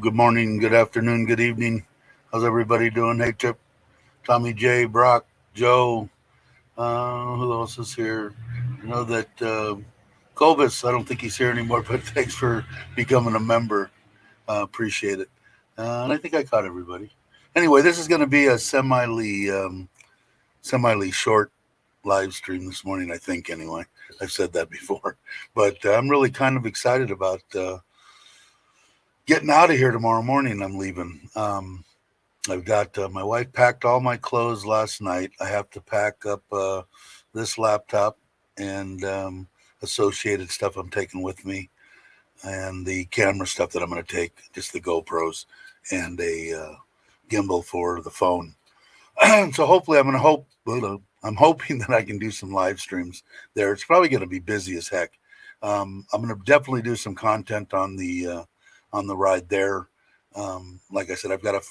good morning, good afternoon, good evening. How's everybody doing? Hey, Chip, Tommy J, Brock, Joe. Who else is here? I know that Cobus, I don't think he's here anymore, but thanks for becoming a member. Appreciate it. And I think I caught everybody. Anyway, this is going to be a semi short live stream this morning, I think, anyway. I've said that before. But I'm really kind of excited about getting out of here tomorrow morning. I'm leaving. I've got my wife packed all my clothes last night. I have to pack up this laptop and associated stuff I'm taking with me, and the camera stuff that I'm going to take, just the GoPros and a gimbal for the phone. So hopefully, I'm hoping that I can do some live streams there. It's probably going to be busy as heck. I'm going to definitely do some content on the ride there. Like I said, I've got a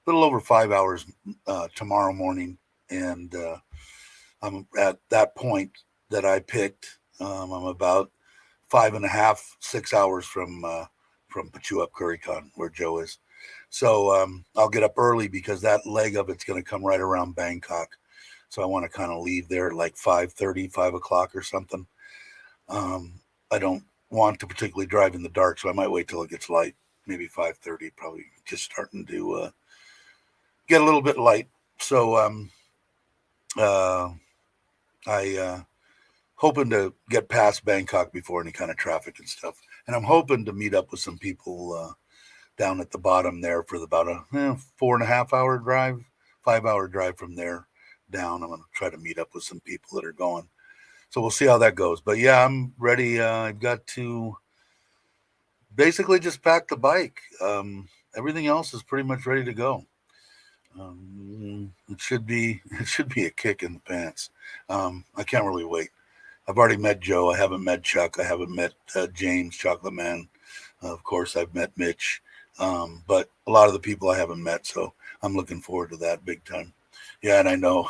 little over 5 hours tomorrow morning, and I'm at that point that I picked. I'm about 5.5, 6 hours from Pachuap Currycon, where Joe is. So I'll get up early because that leg of it's going to come right around Bangkok. So I want to kind of leave there at like 5:30, 5 o'clock or something. I don't want to particularly drive in the dark, so I might wait till it gets light. Maybe 5:30, probably just starting to get a little bit light. So I hoping to get past Bangkok before any kind of traffic and stuff. And I'm hoping to meet up with some people down at the bottom there for about a 4.5 hour drive, 5 hour drive from there down. I'm going to try to meet up with some people that are going. So we'll see how that goes. But yeah, I'm ready. I've got to basically just pack the bike. Everything else is pretty much ready to go. It should be a kick in the pants. I can't really wait. I've already met Joe. I haven't met Chuck. I haven't met James, Chocolate Man. Of course, I've met Mitch. But a lot of the people I haven't met, so I'm looking forward to that big time. Yeah, and I know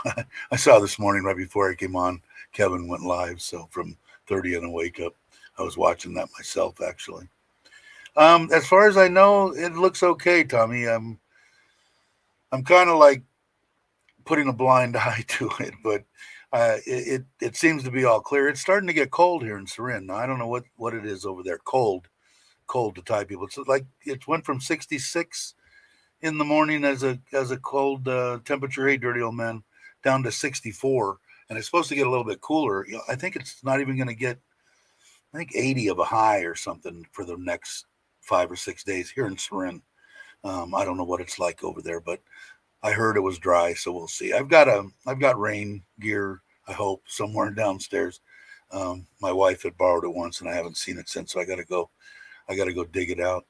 I saw this morning right before I came on, Kevin went live. So from 30 and a wake up, I was watching that myself actually. As far as I know, it looks okay, Tommy. I'm kind of like putting a blind eye to it, but it seems to be all clear. It's starting to get cold here in Surin. Now, I don't know what it is over there. Cold to Thai people. It's like it went from 66 in the morning as a cold temperature. Hey, dirty old man, down to 64, and it's supposed to get a little bit cooler. I think it's not even going to get. I think 80 of a high or something for the next 5 or 6 days here in Surin. I don't know what it's like over there, but I heard it was dry, so we'll see. I've got rain gear. I hope somewhere downstairs. My wife had borrowed it once, and I haven't seen it since. So I got to go dig it out.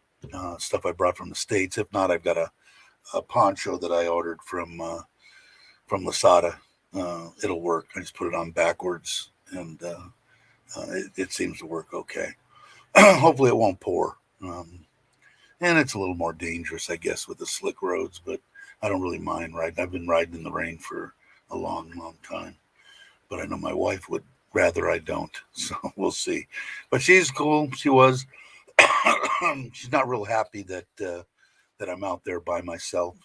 Stuff I brought from the States. If not, I've got a poncho that I ordered from Lasada. It'll work. I just put it on backwards, and it seems to work okay. Hopefully, it won't pour. And it's a little more dangerous, I guess, with the slick roads, but I don't really mind riding. I've been riding in the rain for a long, long time, but I know my wife would rather I don't. So we'll see. But she's cool. She was. She's not real happy that I'm out there by myself.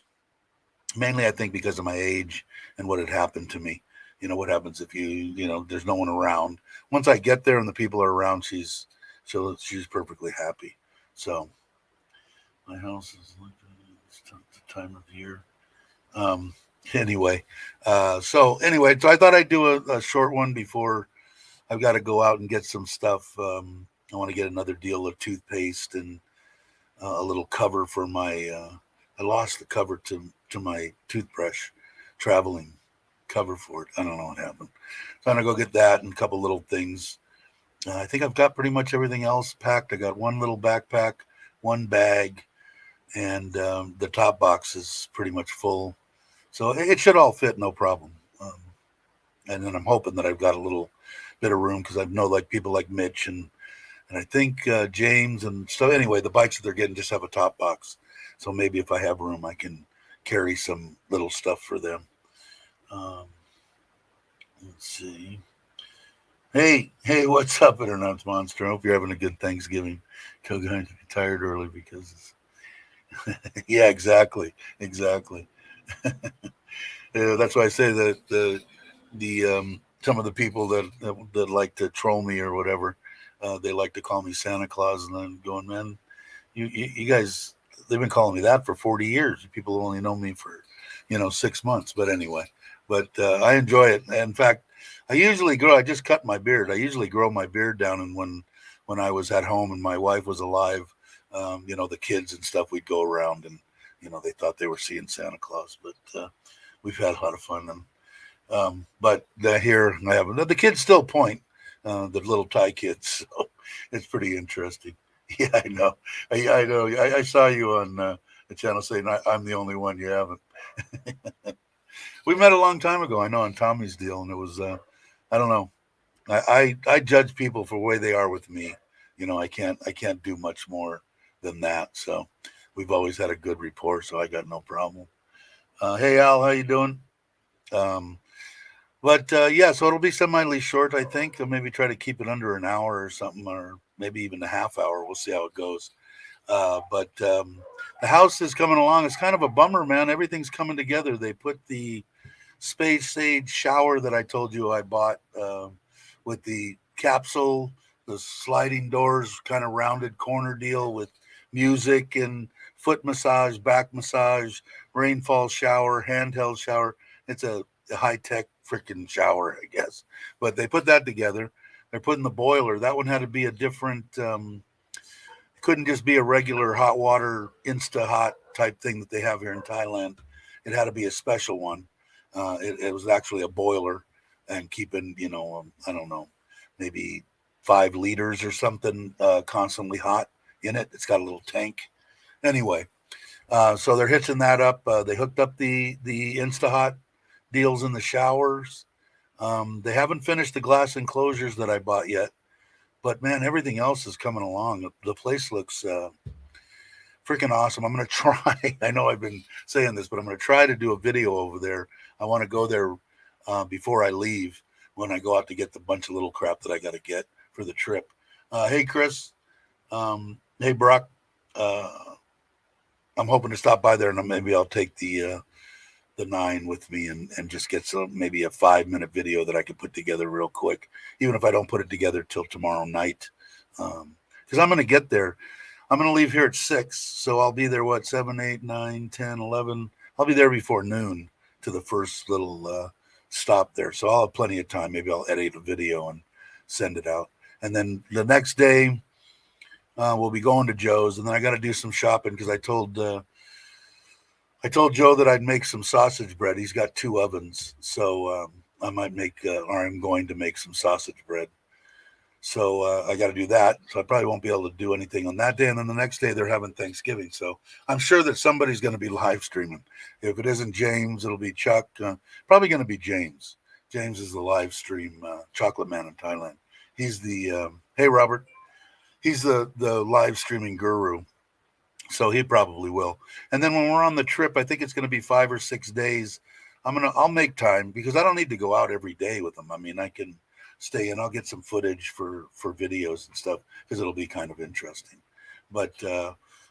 Mainly, I think because of my age and what had happened to me. You know what happens if there's no one around. Once I get there and the people are around, she's perfectly happy. So my house is like the time of year. Anyway, so I thought I'd do a short one before I've got to go out and get some stuff. I want to get another deal of toothpaste and a little cover for my. I lost the cover to my toothbrush, traveling cover for it. I don't know what happened. So I'm gonna go get that and a couple little things. I think I've got pretty much everything else packed. I got one little backpack, one bag, and the top box is pretty much full. So it should all fit, no problem. And then I'm hoping that I've got a little bit of room because I know like people like Mitch and I think James and so anyway, the bikes that they're getting just have a top box. So maybe if I have room, I can carry some little stuff for them. Let's see. Hey, what's up, Internet's Monster? I hope you're having a good Thanksgiving. Tell guys to be tired early because yeah, exactly. Yeah, that's why I say that the some of the people that like to troll me or whatever, they like to call me Santa Claus, and I'm going, man, you guys, they've been calling me that for 40 years. People only know me for 6 months, but anyway, but I enjoy it. In fact, I just cut my beard. I usually grow my beard down, and when I was at home and my wife was alive, the kids and stuff, we'd go around, and they thought they were seeing Santa Claus, but we've had a lot of fun. And but here I have the kids still point, the little Thai kids, so it's pretty interesting. Yeah, I know. I know. I saw you on the channel saying I'm the only one you haven't. We met a long time ago. I know, on Tommy's deal, and it was I don't know. I judge people for the way they are with me. I can't do much more than that. So we've always had a good rapport. So I got no problem. Hey Al, how you doing? Um, but yeah, so it'll be semi short. I think I'll maybe try to keep it under an hour or something, or maybe even a half hour. We'll see how it goes. But the house is coming along. It's kind of a bummer, man. Everything's coming together. They put the space age shower that I told you I bought, with the capsule, the sliding doors, kind of rounded corner deal with music and foot massage, back massage, rainfall shower, handheld shower. It's a high tech freaking shower, I guess. But they put that together. They're putting the boiler. That one had to be a different. Couldn't just be a regular hot water insta hot type thing that they have here in Thailand. It had to be a special one. It was actually a boiler, and keeping I don't know, maybe 5 liters or something, constantly hot in it. It's got a little tank. Anyway, so they're hitching that up. They hooked up the insta hot deals in the showers. They haven't finished the glass enclosures that I bought yet, but man, everything else is coming along. The place looks freaking awesome. I'm going to try. I know I've been saying this, but I'm going to try to do a video over there. I want to go there before I leave, when I go out to get the bunch of little crap that I got to get for the trip. Hey, Chris. Hey, Brock. Uh, I'm hoping to stop by there, and maybe I'll take the 9 with me, and just get some, maybe a 5-minute video that I could put together real quick, even if I don't put it together till tomorrow night. Because I'm going to get there. I'm going to leave here at 6, so I'll be there, 7, 8, 9, 10, 11. I'll be there before noon to the first little stop there. So I'll have plenty of time. Maybe I'll edit a video and send it out. And then the next day, we'll be going to Joe's, and then I got to do some shopping, because I told Joe that I'd make some sausage bread. He's got 2 ovens, so I might make, or I'm going to make some sausage bread. So I got to do that. So I probably won't be able to do anything on that day. And then the next day they're having Thanksgiving. So I'm sure that somebody's going to be live streaming. If it isn't James, it'll be Chuck. Probably going to be James. James is the live stream chocolate man in Thailand. He's the hey Robert. He's the live streaming guru. So he probably will. And then when we're on the trip, I think it's going to be 5 or 6 days. I'll make time, because I don't need to go out every day with them. I mean, I can stay in. I'll get some footage for videos and stuff, because it'll be kind of interesting. But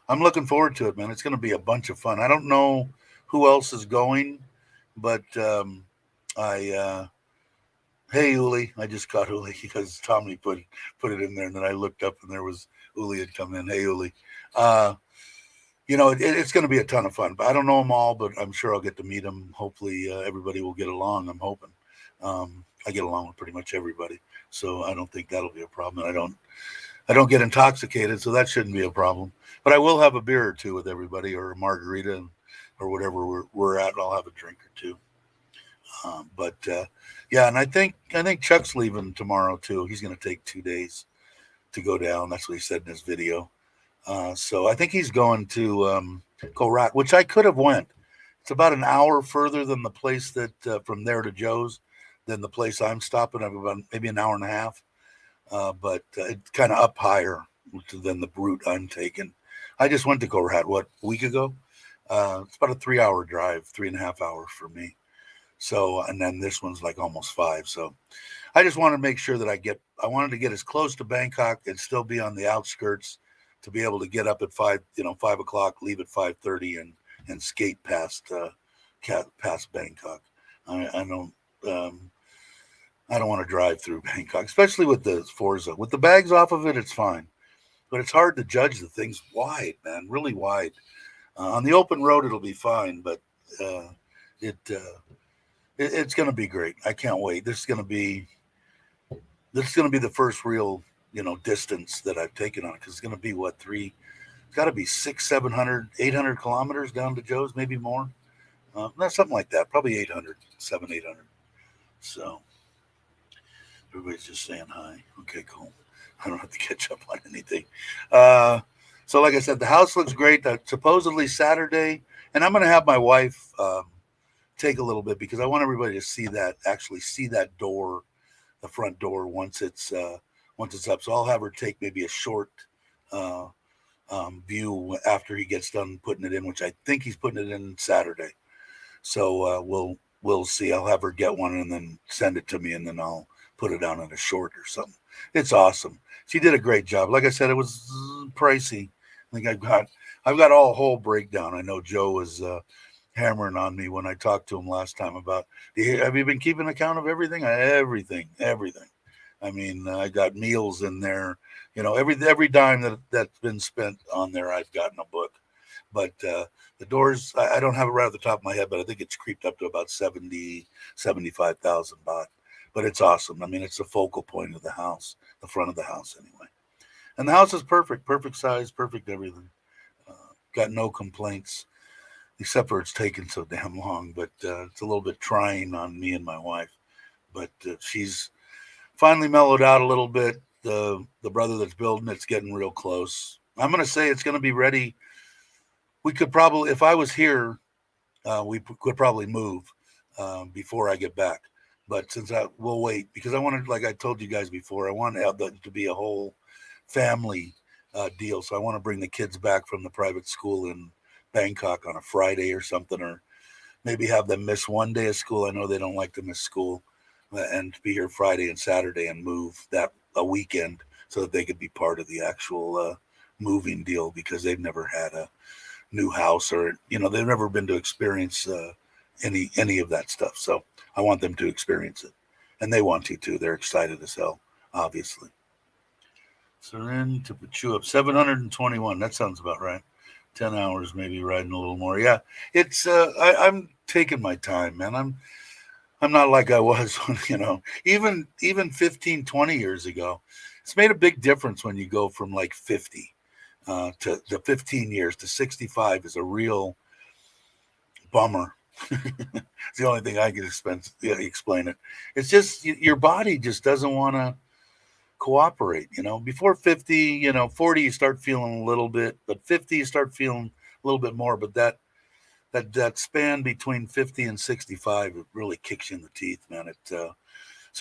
I'm looking forward to it, man. It's going to be a bunch of fun. I don't know who else is going, but hey Uli, I just caught Uli because Tommy put it in there, and then I looked up and there was Uli had come in. Hey Uli, it's going to be a ton of fun. But I don't know them all, but I'm sure I'll get to meet them. Hopefully, everybody will get along. I'm hoping. I get along with pretty much everybody, so I don't think that'll be a problem. And I don't get intoxicated, so that shouldn't be a problem. But I will have a beer or two with everybody, or a margarita, or whatever we're at. I'll have a drink or two. But yeah, and I think Chuck's leaving tomorrow too. He's going to take 2 days to go down. That's what he said in his video. So I think he's going to Korat, which I could have went. It's about an hour further than the place that from there to Joe's, than the place I'm stopping. I'm about maybe an hour and a half, but it's kind of up higher than the route I'm taking. I just went to Korat, a week ago? It's about a 3-hour drive, 3.5 hours for me. So, and then this one's like almost 5. So I just wanted to make sure that I wanted to get as close to Bangkok and still be on the outskirts to be able to get up at 5 o'clock, leave at 5:30 and skate past Bangkok. I don't, I don't want to drive through Bangkok, especially with the Forza. With the bags off of it, it's fine. But it's hard to judge the things wide, man, really wide. On the open road, it'll be fine, but uh, it's going to be great. I can't wait. This is going to be the first real, distance that I've taken on it, because it's going to be what, it's got to be 600, 700, 800 kilometers down to Joe's, maybe more. Not something like that, probably 800, 800. So everybody's just saying hi. Okay, cool. I don't have to catch up on anything. So like I said, the house looks great. Supposedly Saturday, and I'm going to have my wife take a little bit, because I want everybody to actually see that door, the front door, once it's up. So I'll have her take maybe a short view after he gets done putting it in, which I think he's putting it in Saturday. So we'll see. I'll have her get one and then send it to me, and then I'll put it down in a short or something. It's awesome. She did a great job. Like I said, it was pricey. I think I've got a whole breakdown. I know Joe was hammering on me when I talked to him last time about, have you been keeping account of everything? Everything. I mean, I got meals in there. Every dime that's been spent on there, I've gotten a book. But the doors, I don't have it right off the top of my head, but I think it's creeped up to about 75,000 baht. But it's awesome. I mean, it's the focal point of the house, the front of the house anyway. And the house is perfect size, perfect everything. Got no complaints, except for it's taken so damn long. But it's a little bit trying on me and my wife. But she's finally mellowed out a little bit. The brother that's building it's getting real close. I'm going to say it's going to be ready. We could probably, if I was here, we could probably move before I get back. But since we'll wait, because I wanted, like I told you guys before, I want that to be a whole family deal. So I want to bring the kids back from the private school in Bangkok on a Friday or something, or maybe have them miss one day of school. I know they don't like to miss school, and to be here Friday and Saturday and move that a weekend so that they could be part of the actual moving deal, because they've never had a new house, or they've never been to experience any of that stuff. So I want them to experience it, and they want to too. They're excited as hell, obviously. Seren to Pachu up 721. That sounds about right. 10 hours, maybe riding a little more. Yeah, it's I'm taking my time, man. I'm not like I was, even 15, 20 years ago. It's made a big difference when you go from like 50 to 15 years to 65 is a real bummer. It's the only thing I can explain it. It's just your body just doesn't want to cooperate. Before 50, 40 you start feeling a little bit, but 50 you start feeling a little bit more. But that span between 50 and 65, it really kicks you in the teeth, man. So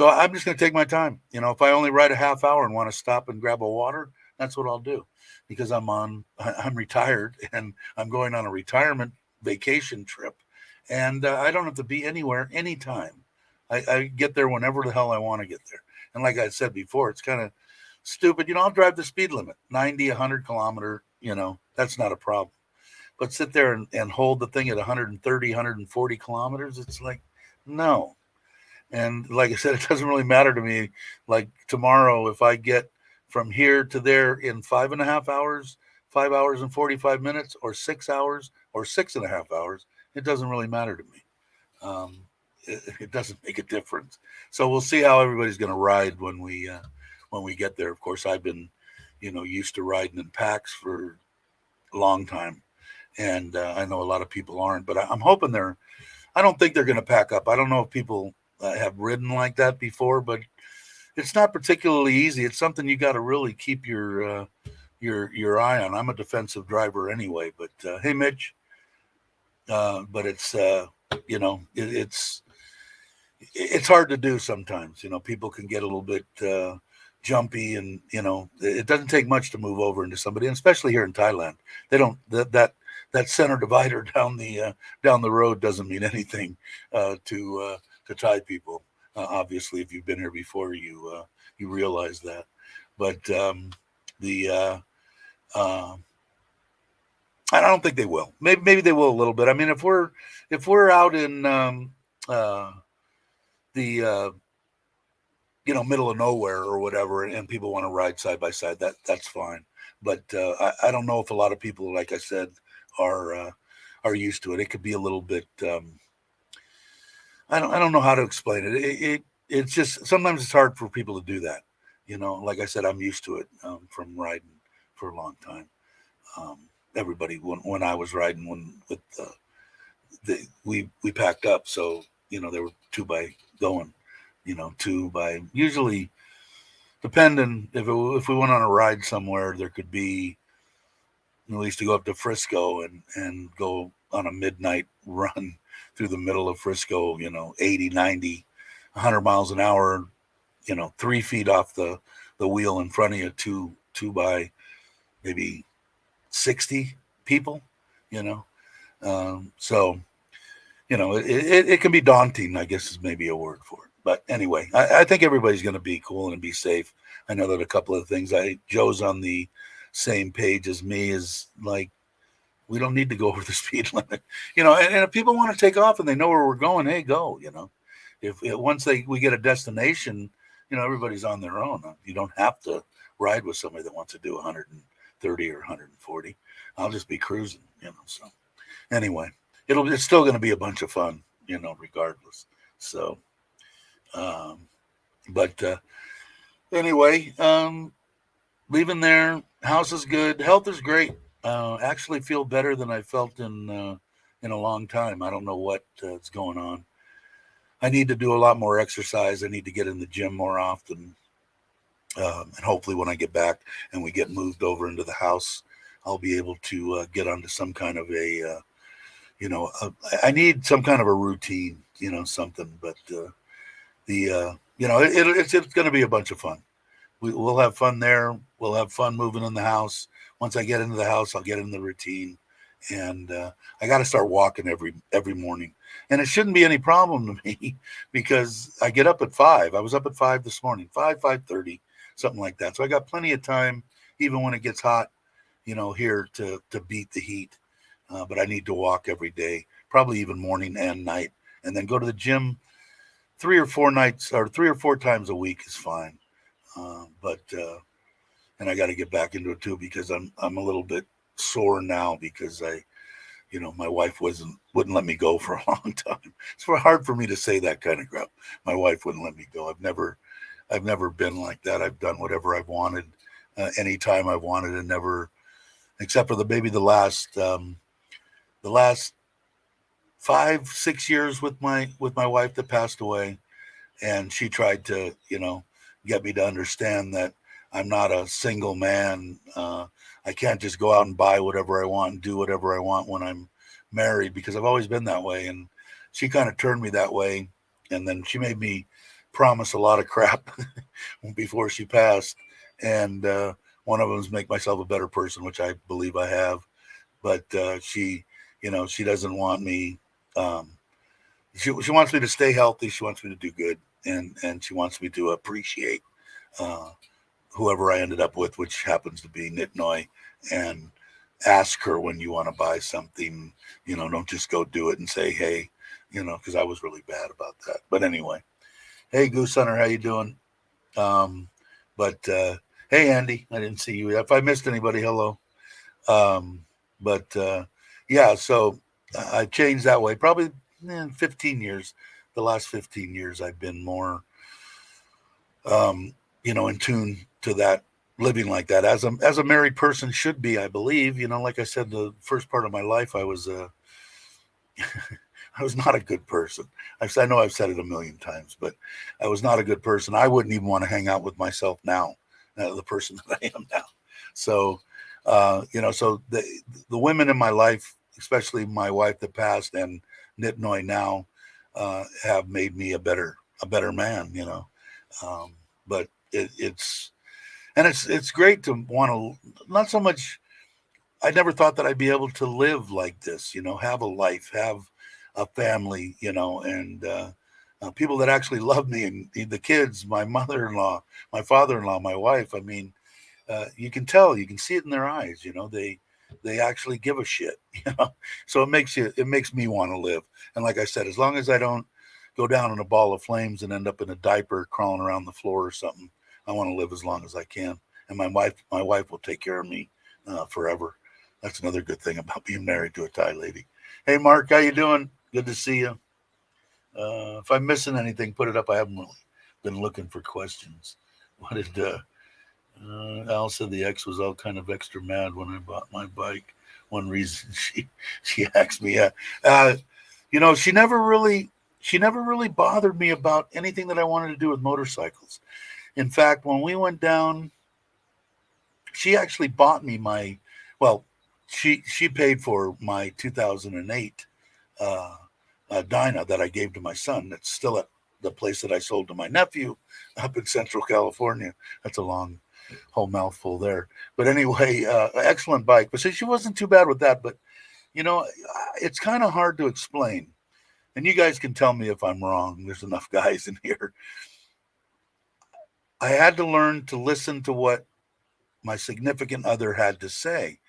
I'm just going to take my time. If I only ride a half hour and want to stop and grab a water, that's what I'll do, because I'm retired and I'm going on a retirement vacation trip, and I don't have to be anywhere anytime. I get there whenever the hell I want to get there. And like I said before, it's kind of stupid. I'll drive the speed limit, 90, 100 kilometer, that's not a problem. But sit there and hold the thing at 130, 140 kilometers, it's like, no. And like I said, it doesn't really matter to me. Like tomorrow, if I get from here to there in 5.5 hours, 5 hours and 45 minutes, or 6 hours, or 6.5 hours, it doesn't really matter to me. It doesn't make a difference. So we'll see how everybody's going to ride when we get there. Of course, I've been, used to riding in packs for a long time, and I know a lot of people aren't. But I'm hoping I don't think they're going to pack up. I don't know if people have ridden like that before, but it's not particularly easy. It's something you got to really keep your eye on. I'm a defensive driver anyway, but hey, Mitch. But it's it's hard to do sometimes. People can get a little bit jumpy, and it doesn't take much to move over into somebody, and especially here in Thailand, they don't that that center divider down the road doesn't mean anything to Thai people. Obviously, if you've been here before, you realize that. But the uh, I don't think they will. Maybe they will a little bit. I mean, if we're out in the middle of nowhere or whatever, and people want to ride side by side, that's fine. But I don't know if a lot of people, like I said, are uh, are used to it. It could be a little bit. I don't know how to explain it. It's just sometimes it's hard for people to do that. Like I said, I'm used to it from riding for a long time. Um, Everybody when I was riding when with we packed up, so there were two by going, two by usually depending if we went on a ride somewhere, there could be at least to go up to Frisco and go on a midnight run through the middle of Frisco, 80, 90, 100 miles an hour, 3 feet off the wheel in front of you, two by maybe 60 people, you know. So, it can be daunting, I guess is maybe a word for it. But anyway, I think everybody's going to be cool and be safe. I know that a couple of things. Joe's on the same page as me. Is like we don't need to go over the speed limit, And if people want to take off and they know where we're going, hey, go. If once we get a destination, everybody's on their own. You don't have to ride with somebody that wants to do 130 or 140. I'll just be cruising, So anyway, it's still going to be a bunch of fun, regardless. So, um, but anyway, leaving there, house is good, health is great. Actually, feel better than I felt in a long time. I don't know what's going on. I need to do a lot more exercise. I need to get in the gym more often. And hopefully, when I get back and we get moved over into the house, I'll be able to get onto some kind of I need some kind of a routine, something. But it's going to be a bunch of fun. We'll have fun there. We'll have fun moving in the house. Once I get into the house, I'll get in the routine, and I got to start walking every morning. And it shouldn't be any problem to me because I get up at 5. I was up at 5 this morning, 5:30, something like that. So I got plenty of time, even when it gets hot, here to beat the heat. But I need to walk every day, probably even morning and night, and then go to the gym 3 or 4 times a week is fine. But and I got to get back into it too because I'm a little bit sore now because my wife wouldn't let me go for a long time. It's hard for me to say that kind of crap. My wife wouldn't let me go. I've never been like that. I've done whatever I've wanted, anytime I've wanted, and never, except for the last 5-6 years with my wife that passed away, and she tried to get me to understand that I'm not a single man. I can't just go out and buy whatever I want and do whatever I want when I'm married because I've always been that way. And she kind of turned me that way. And then she made me promise a lot of crap before she passed. And one of them is make myself a better person, which I believe I have. But she doesn't want me. She wants me to stay healthy. She wants me to do good. And she wants me to appreciate whoever I ended up with, which happens to be Nitnoy, and ask her when you want to buy something, don't just go do it and say, hey, because I was really bad about that. But anyway, hey, Goose Hunter, how you doing? But hey, Andy, I didn't see you. If I missed anybody, hello. But yeah, so I've changed that way. Probably 15 years. The last 15 years, I've been more, in tune to that, living like that as a married person should be, I believe. Like I said, the first part of my life, I was I was not a good person. I know I've said it a million times, but I was not a good person. I wouldn't even want to hang out with myself now, the person that I am now. So, so the women in my life, especially my wife that passed and Nitnoy now, have made me a better man, but it's great to want to, not so much. I never thought that I'd be able to live like this, have a life, have a family, and people that actually love me, and the kids, my mother-in-law, my father-in-law, my wife. I mean, you can tell, you can see it in their eyes. They actually give a shit. So it makes me want to live. And like I said, as long as I don't go down in a ball of flames and end up in a diaper crawling around the floor or something, I want to live as long as I can. And my wife will take care of me forever. That's another good thing about being married to a Thai lady. Hey, Mark, how you doing? Good to see you. If I'm missing anything, put it up. I haven't really been looking for questions. What did Al said? The ex was all kind of extra mad when I bought my bike. One reason she asked me, she never really bothered me about anything that I wanted to do with motorcycles. In fact, when we went down, she actually bought me well, she paid for my 2008 Dyna that I gave to my son. That's still at the place that I sold to my nephew up in Central California. That's a long whole mouthful there. But anyway, excellent bike. But she wasn't too bad with that. But, it's kind of hard to explain. And you guys can tell me if I'm wrong. There's enough guys in here. I had to learn to listen to what my significant other had to say.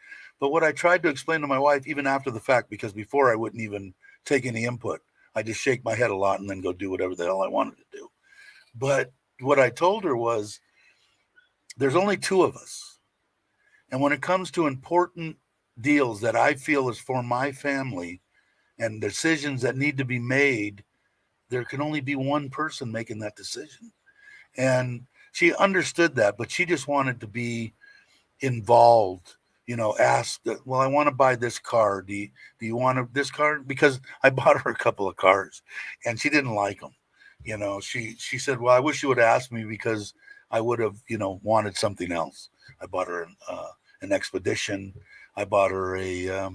But what I tried to explain to my wife, even after the fact, because before I wouldn't even take any input, I just shake my head a lot and then go do whatever the hell I wanted to do. But what I told her was, there's only two of us. And when it comes to important deals that I feel is for my family and decisions that need to be made, there can only be one person making that decision. And she understood that, but she just wanted to be involved, asked, well, I want to buy this car. Do you want this car? Because I bought her a couple of cars and she didn't like them. She said, well, I wish you would have asked me because I would have, wanted something else. I bought her an Expedition. I bought her a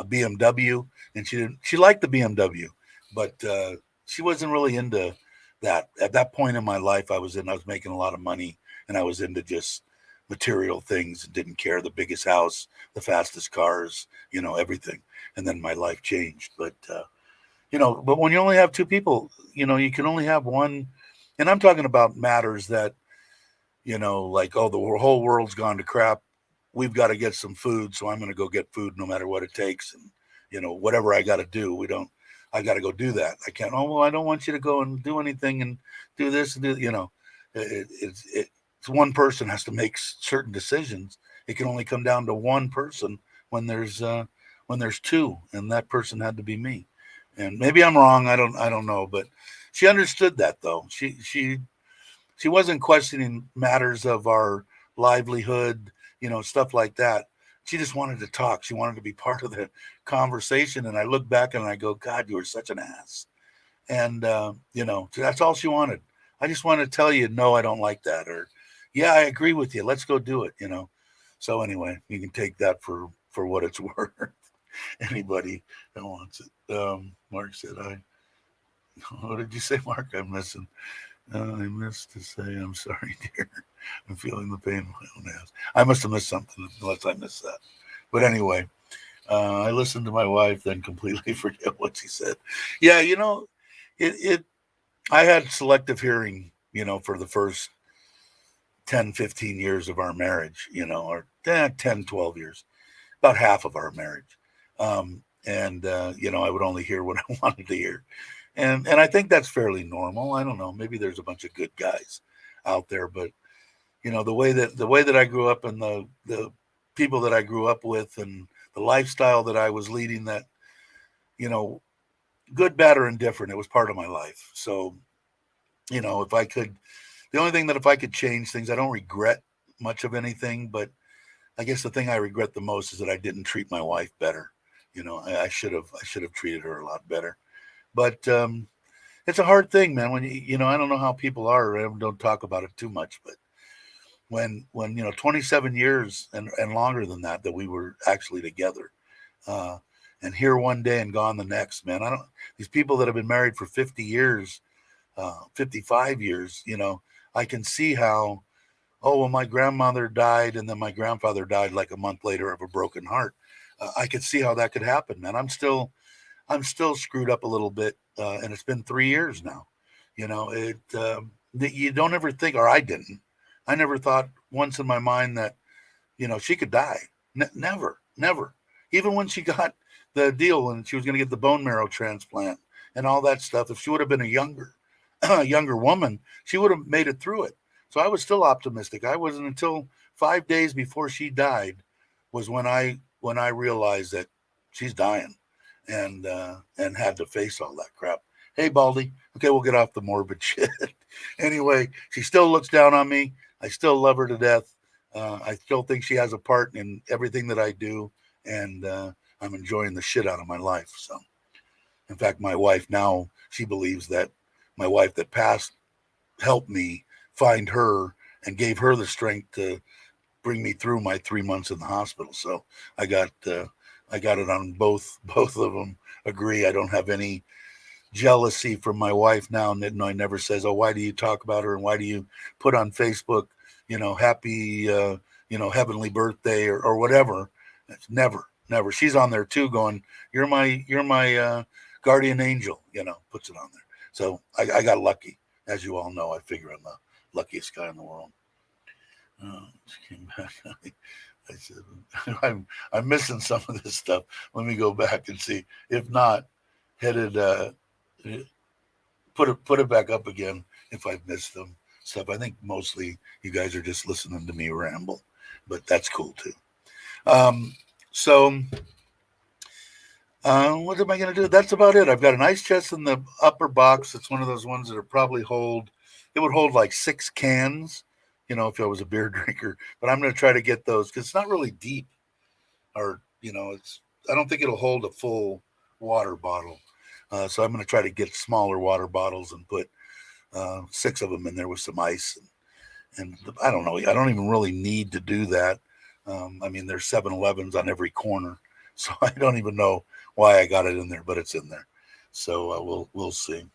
BMW, and she liked the BMW, but she wasn't really into that. At that point in my life, I was making a lot of money, and I was into just material things and didn't care. The biggest house, the fastest cars, everything. And then my life changed. But but when you only have two people, you can only have one. And I'm talking about matters that, like, oh, the whole world's gone to crap. We've got to get some food, so I'm going to go get food no matter what it takes. And, whatever I got to do, I got to go do that. I can't, oh, well, I don't want you to go and do anything and do this and do, it's one person has to make certain decisions. It can only come down to one person when there's two, and that person had to be me. And maybe I'm wrong. I don't know, but she understood that, though. She wasn't questioning matters of our livelihood, stuff like that. She just wanted to talk. She wanted to be part of the conversation. And I look back and I go, God, you were such an ass. And that's all she wanted. I just want to tell you, no, I don't like that, or yeah, I agree with you. Let's go do it. So anyway, you can take that for what it's worth. Anybody that wants it. Mark said, what did you say, Mark? I'm missing. I missed to say, I'm sorry, dear. I'm feeling the pain in my own ass. I must have missed something, unless I missed that. But anyway, I listened to my wife, then completely forget what she said. Yeah, I had selective hearing, for the first 10, 15 years of our marriage, or 10, 12 years, about half of our marriage. And I would only hear what I wanted to hear. And I think that's fairly normal. I don't know. Maybe there's a bunch of good guys out there, but the way that I grew up and the people that I grew up with and the lifestyle that I was leading, that, good, bad, or indifferent, it was part of my life. So, if I could, the only thing that if I could change things, I don't regret much of anything, but I guess the thing I regret the most is that I didn't treat my wife better. I should have treated her a lot better. But it's a hard thing, man. When I don't know how people are. I don't talk about it too much, but when 27 years and longer than that we were actually together, and here one day and gone the next, man. These people that have been married for 50 years, 55 years, I can see how oh, well, my grandmother died and then my grandfather died like a month later of a broken heart. I could see how that could happen, man. I'm still screwed up a little bit, and it's been 3 years now. You don't ever think, or I didn't. I never thought once in my mind that she could die. Never, never. Even when she got the deal and she was going to get the bone marrow transplant and all that stuff, if she would have been a younger, a younger woman, she would have made it through it. So I was still optimistic. I wasn't until 5 days before she died was when I realized that she's dying, and had to face all that crap. Hey, Baldy. Okay, we'll get off the morbid shit. Anyway, she still looks down on me. I still love her to death. I still think she has a part in everything that I do, and I'm enjoying the shit out of my life. So, in fact, my wife now, she believes that my wife that passed helped me find her and gave her the strength to bring me through my 3 months in the hospital. So I got it on both of them. Agree. I don't have any jealousy from my wife now. I never says, "Oh, why do you talk about her and why do you put on Facebook, happy, heavenly birthday or whatever." It's never. She's on there too, going, "You're my guardian angel." Puts it on there. So I got lucky, as you all know. I figure I'm the luckiest guy in the world. She came back. I said, I'm missing some of this stuff. Let me go back and see. If not, headed put it back up again if I've missed them stuff. I think mostly you guys are just listening to me ramble, but that's cool too. So what am I going to do? That's about it. I've got an ice chest in the upper box. It's one of those ones that are probably it would hold like 6 cans, if I was a beer drinker. But I'm going to try to get those because it's not really deep, or I don't think it'll hold a full water bottle. So I'm going to try to get smaller water bottles and put 6 of them in there with some ice. And I don't know. I don't even really need to do that. I mean, there's 7-Elevens on every corner, so I don't even know why I got it in there, but it's in there. So we'll see.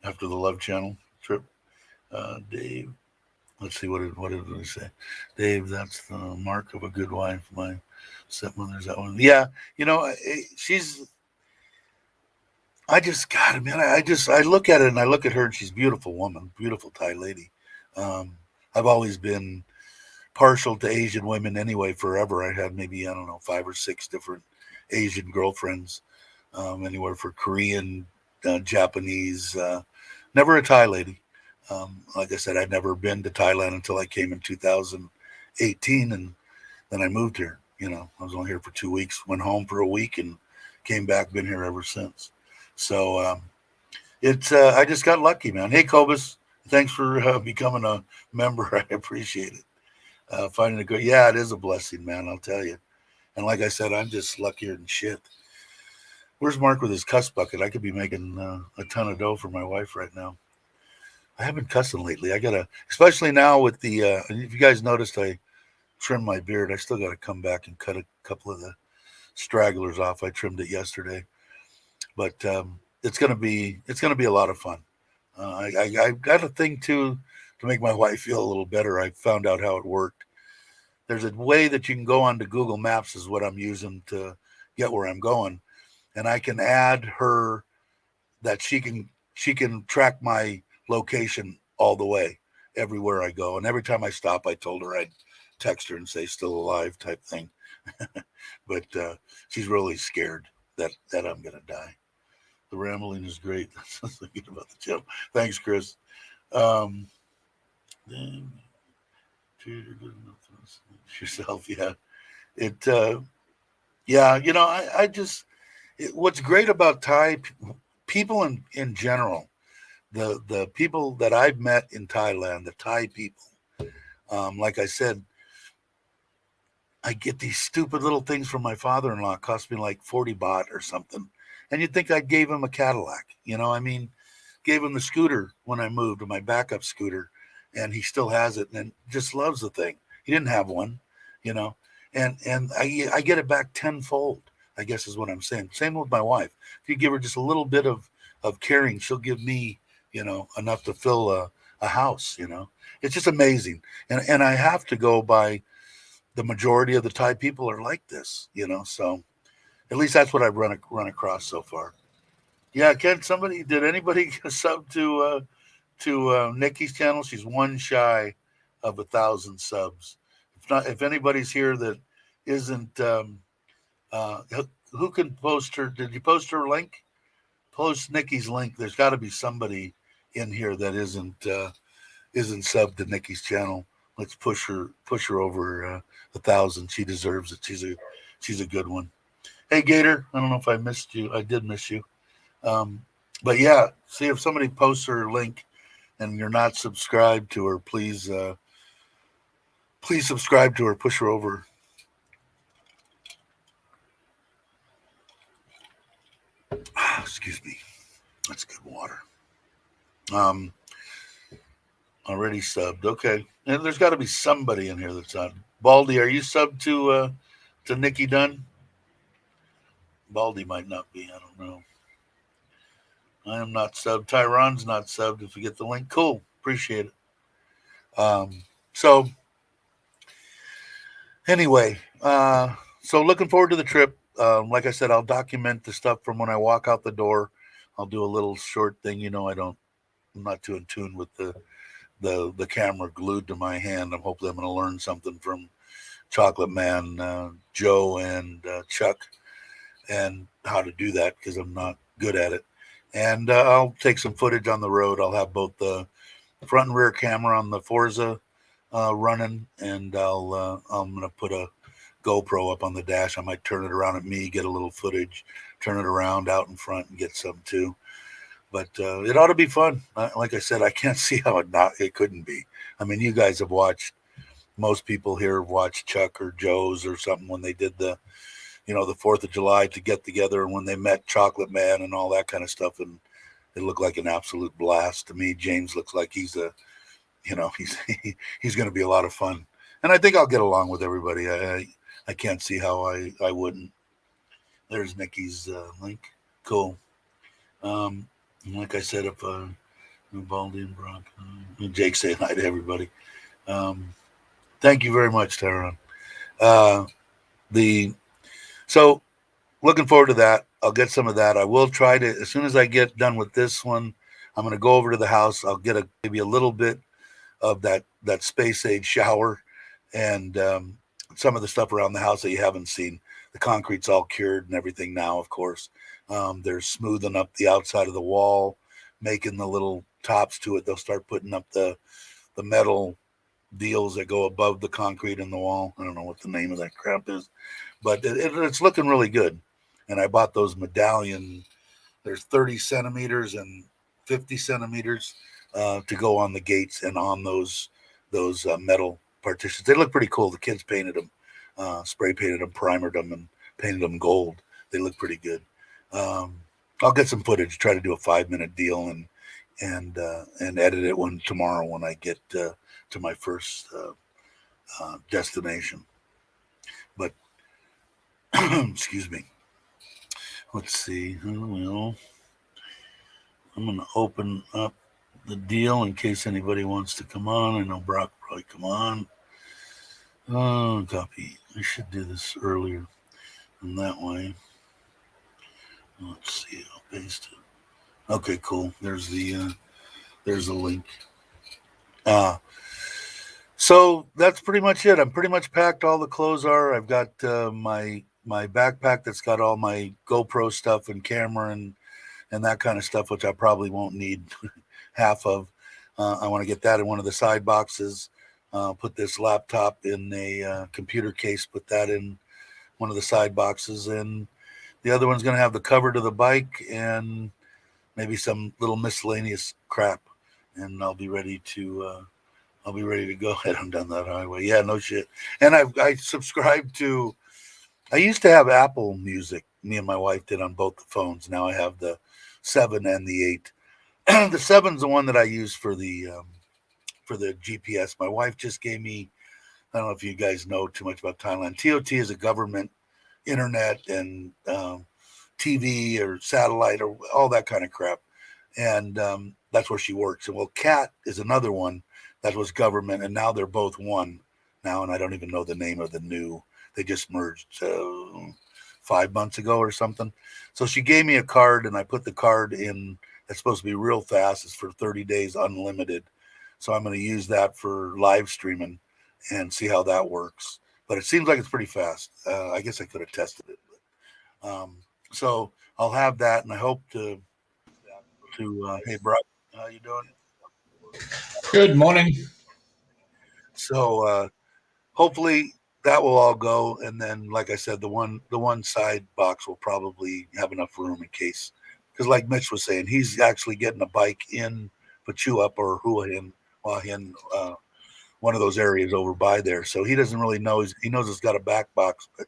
After the Love Channel trip, Dave. Let's see, what did we say? Dave, that's the mark of a good wife. My stepmother's that one. Yeah, she's. I just got it, man. I look at it and I look at her and she's a beautiful woman, beautiful Thai lady. I've always been partial to Asian women anyway. Forever, I had maybe, I don't know, 5 or 6 different Asian girlfriends, anywhere for Korean, Japanese. Never a Thai lady. Like I said, I'd never been to Thailand until I came in 2018, and then I moved here. I was only here for 2 weeks, went home for a week, and came back. Been here ever since. So it's I just got lucky, man. Hey, Cobus, thanks for becoming a member. I appreciate it. Finding a good, yeah, it is a blessing, man. I'll tell you. And like I said, I'm just luckier than shit. Where's Mark with his cuss bucket? I could be making a ton of dough for my wife right now. I haven't cussing lately. I gotta, especially now with the. If you guys noticed, I trimmed my beard. I still got to come back and cut a couple of the stragglers off. I trimmed it yesterday, but it's gonna be a lot of fun. I got a thing too to make my wife feel a little better. I found out how it worked. There's a way that you can go onto Google Maps, is what I'm using to get where I'm going, and I can add her that she can track my location all the way everywhere I go. And every time I stop, I told her I'd text her and say still alive type thing. But she's really scared that I'm going to die. The rambling is great. That's thinking about the gym. Thanks, Chris. Then treat her good enough to yourself. Yeah. It, yeah, I just, what's great about Thai people in general, the people that I've met in Thailand, the Thai people, like I said, I get these stupid little things from my father-in-law. It cost me like 40 baht or something. And you'd think I gave him a Cadillac, I mean, gave him the scooter when I moved, my backup scooter, and he still has it and just loves the thing. He didn't have one, and I get it back tenfold, I guess is what I'm saying. Same with my wife. If you give her just a little bit of caring, she'll give me, enough to fill a house. It's just amazing. And I have to go by the majority of the Thai people are like this. So at least that's what I've run across so far. Yeah, did anybody sub to Nikki's channel? She's one shy of 1,000 subs. If anybody's here that isn't, uh, who can post her? Did you post her link? Post Nikki's link. There's got to be somebody in here that isn't subbed to Nikki's channel. Let's push her over 1,000. She deserves it. She's a good one. Hey Gator, I don't know if I missed you. I did miss you. But yeah, see if somebody posts her link and you're not subscribed to her, please subscribe to her. Push her over. Excuse me. That's good water. Already subbed. Okay. And there's got to be somebody in here that's on. Baldy, are you subbed to Nikki Dunn? Baldy might not be. I don't know. I am not subbed. Tyron's not subbed. If you get the link, cool. Appreciate it. So anyway, so looking forward to the trip. Like I said, I'll document the stuff from when I walk out the door. I'll do a little short thing. I'm not too in tune with the camera glued to my hand. I'm hopefully I'm going to learn something from Chocolate Man, Joe, and Chuck, and how to do that because I'm not good at it. And I'll take some footage on the road. I'll have both the front and rear camera on the Forza running, and I'm going to put a GoPro up on the dash. I might turn it around at me, get a little footage, turn it around out in front and get some too. But it ought to be fun. Like I said, I can't see how it couldn't be. I mean, you guys have watched, most people here have watched Chuck or Joe's or something when they did the 4th of July to get together, and when they met Chocolate Man and all that kind of stuff. And it looked like an absolute blast to me. James looks like he's he's going to be a lot of fun. And I think I'll get along with everybody. I can't see how I wouldn't. There's Nikki's link. Cool. Like I said, if Baldy and Brock, Jake saying hi to everybody. Thank you very much, Taron. So looking forward to that. I'll get some of that. I will try to, as soon as I get done with this one, I'm going to go over to the house. I'll get maybe a little bit of that space age shower and some of the stuff around the house that you haven't seen. The concrete's all cured and everything now, of course. They're smoothing up the outside of the wall, making the little tops to it. They'll start putting up the metal deals that go above the concrete in the wall. I don't know what the name of that crap is, but it's looking really good. And I bought those medallion. There's 30 centimeters and 50 centimeters to go on the gates and on those metal partitions. They look pretty cool. The kids painted them, spray painted them, primered them, and painted them gold. They look pretty good. I'll get some footage, try to do a 5-minute deal and edit it tomorrow when I get to my first destination. But excuse me. Let's see. Well, I'm going to open up the deal in case anybody wants to come on. I know Brock will probably come on. Oh, copy. I should do this earlier in that way. Let's see. I'll paste it. Okay, cool. There's the link. So that's pretty much it. I'm pretty much packed. All the clothes are. I've got my backpack that's got all my GoPro stuff and camera and that kind of stuff, which I probably won't need half of. I want to get that in one of the side boxes. Put this laptop in a computer case. Put that in one of the side boxes, and the other one's going to have the cover to the bike and maybe some little miscellaneous crap, and I'll be ready to go head on down that highway. Yeah, no shit. And I subscribed to. I used to have Apple Music. Me and my wife did on both the phones. Now I have the 7 and the 8. The 7's the one that I use for the GPS. My wife just gave me. I don't know if you guys know too much about Thailand. TOT is a government internet and TV or satellite or all that kind of crap. and that's where she works. And well, Kat is another one that was government, and now they're both one now, and I don't even know the name of the new. They just merged 5 months ago or something. So she gave me a card, and I put the card in. That's supposed to be real fast. It's for 30 days unlimited. So I'm going to use that for live streaming and see how that works. But it seems like it's pretty fast. I guess I could have tested it. But, so I'll have that, and I hope to hey, Brock, how you doing? Good morning. So hopefully that will all go, and then, like I said, the one side box will probably have enough room in case, because like Mitch was saying, he's actually getting a bike in Pachuap or Huahin, one of those areas over by there. So he doesn't really know. He knows it's got a back box, but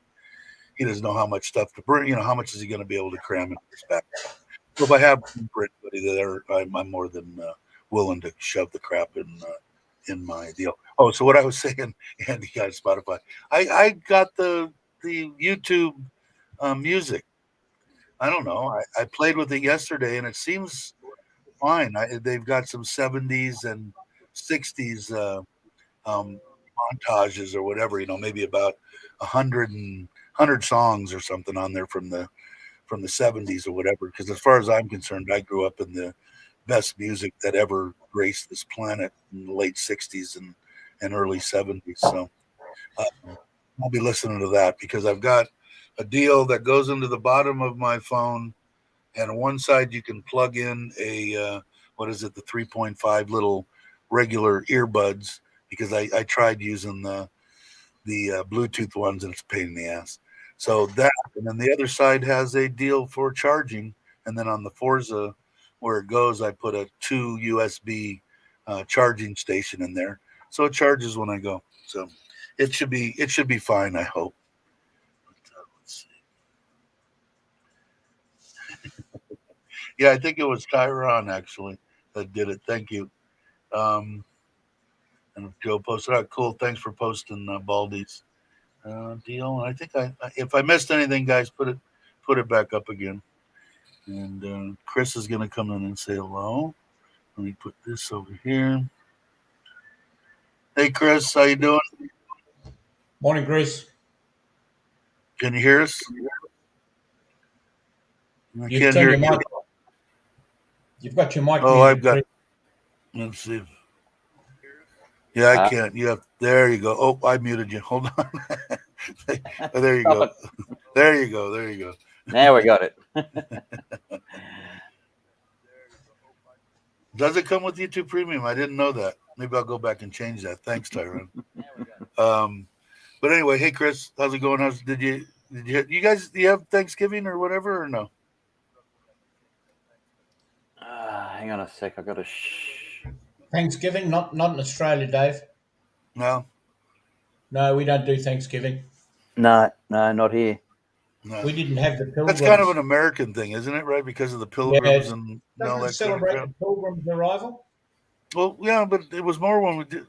he doesn't know how much stuff to bring. How much is he going to be able to cram into his back? So if I have room for anybody there, I'm more than willing to shove the crap in my deal. Oh, so what I was saying, Andy got Spotify. I got the YouTube music. I don't know. I played with it yesterday, and it seems fine. They've got some 70s and 60s montages or whatever. Maybe about 100 songs or something on there from the 70s or whatever. Because as far as I'm concerned, I grew up in the best music that ever graced this planet in the late 60s and early 70s. So I'll be listening to that because I've got a deal that goes into the bottom of my phone, and on one side you can plug in a what is it, the 3.5 little regular earbuds, because I tried using the Bluetooth ones, and it's a pain in the ass. So that, and then the other side has a deal for charging, and then on the Forza where it goes, I put a 2 USB charging station in there, so it charges when I go. So it should be fine, I hope. But, let's see. Yeah, I think it was Tyron actually that did it. Thank you. And if Joe posted out, cool. Thanks for posting Baldy's deal. And I think if I missed anything, guys, put it back up again. And Chris is gonna come in and say hello. Let me put this over here. Hey, Chris, how you doing? Morning, Chris. Can you hear us? I You've can't turned hear your you. mic. You've got your mic Oh, muted, I've got. Chris. Let's see. Yeah, I can't. You have. There you go. Oh, I muted you. Hold on. There you go. There you go. There you go. Now we got it. Does it come with YouTube Premium? I didn't know that. Maybe I'll go back and change that. Thanks, Tyrone. But anyway, hey Chris, how's it going? Did you guys, do you have Thanksgiving or whatever, or no? Hang on a sec. I got to. Thanksgiving, not in Australia, Dave. No, we don't do Thanksgiving. No, not here. no. We didn't have the Pilgrims. That's kind of an American thing, isn't it? Right, because of the Pilgrims and all Doesn't that it celebrate the Pilgrims' arrival? Well, yeah, but it was more when we did.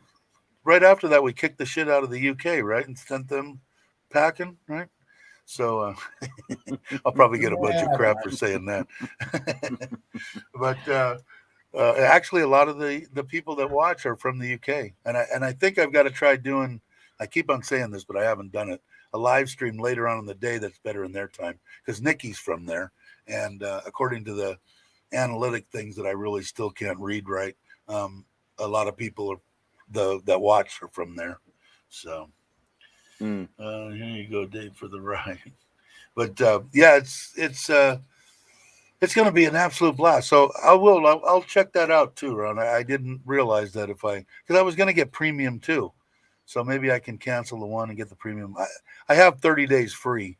Right after that, we kicked the shit out of the UK, right, and sent them packing, right? So I'll probably get a bunch of crap for saying that. But actually, a lot of the people that watch are from the UK, and I think I've got to try doing. I keep on saying this, but I haven't done it. A live stream later on in the day that's better in their time, because Nikki's from there, and according to the analytic things that I really still can't read right, a lot of people that watch are from there. So here you go, Dave, for the ride. But yeah, it's going to be an absolute blast. So I'll check that out too, Ron. I didn't realize that because I was going to get premium too. So maybe I can cancel the one and get the premium. I have 30 days free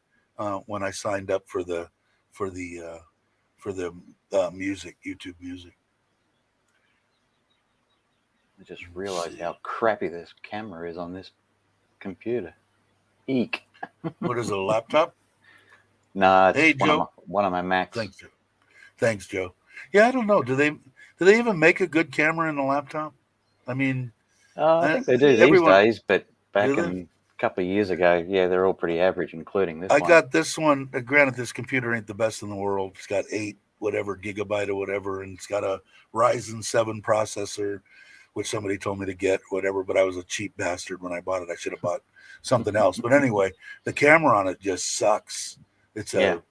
when I signed up for the music, YouTube music. I just realized how crappy this camera is on this computer. Eek. What is it, a laptop? Nah, it's hey, Joe. One of my Macs. Thanks, Joe. Yeah, I don't know. Do they even make a good camera in a laptop? I mean, I think they do these days, but back a couple of years ago, yeah, they're all pretty average, including this one. I got this one. Granted, this computer ain't the best in the world. It's got 8 whatever gigabyte or whatever, and it's got a Ryzen 7 processor, which somebody told me to get, whatever, but I was a cheap bastard when I bought it. I should have bought something else. But anyway, the camera on it just sucks. It's a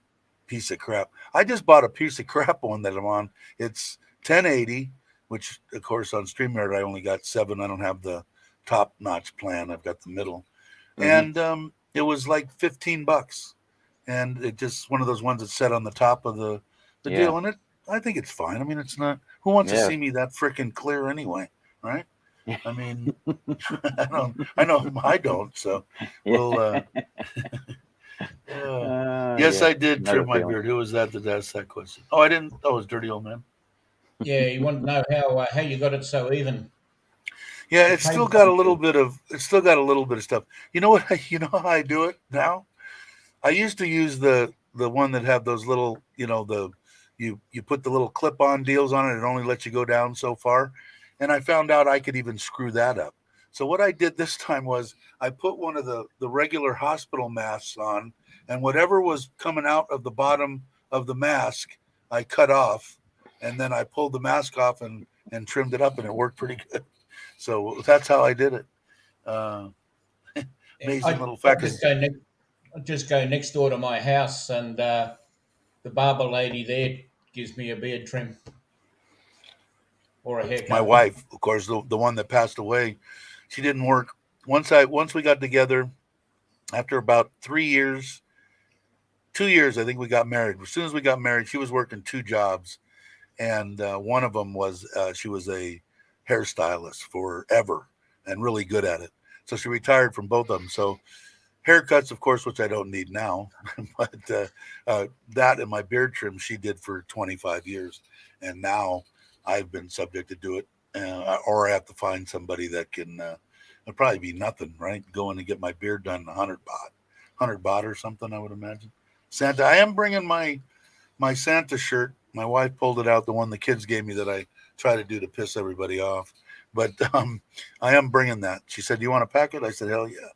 piece of crap. I just bought a piece of crap one that I'm on. It's 1080, which of course on StreamYard I only got 7. I don't have the top notch plan. I've got the middle. And it was like $15. And it just one of those ones that set on the top of the deal. And I think it's fine. I mean, it's not, who wants to see me that freaking clear anyway? Right? I mean, I know I don't. So we'll, yes, I did trim my beard. Who was that asked that question? Oh, I didn't. Oh, it was Dirty Old Man. Yeah, you want to know how you got it so even. Yeah, it's still got a little bit of stuff. You know what? You know how I do it now? I used to use the one that had those little, you put the little clip-on deals on it. It only lets you go down so far. And I found out I could even screw that up. So what I did this time was I put one of the regular hospital masks on, and whatever was coming out of the bottom of the mask, I cut off, and then I pulled the mask off and trimmed it up, and it worked pretty good. So that's how I did it. Amazing little fact. I just go next door to my house, and the barber lady there gives me a beard trim or a haircut. My wife, of course, the one that passed away, she didn't work. Once we got together, after about 3 years, 2 years, I think we got married. As soon as we got married, she was working 2 jobs, and one of them was she was a hairstylist forever and really good at it. So she retired from both of them. So haircuts, of course, which I don't need now, but that and my beard trim she did for 25 years, and now I've been subject to do it, or I have to find somebody that can. It'll probably be nothing, right? Going to get my beard done, 100 baht or something, I would imagine. Santa, I am bringing my Santa shirt. My wife pulled it out, the one the kids gave me that I try to do to piss everybody off. But I am bringing that. She said, "Do you want to pack it?" I said, "Hell yeah."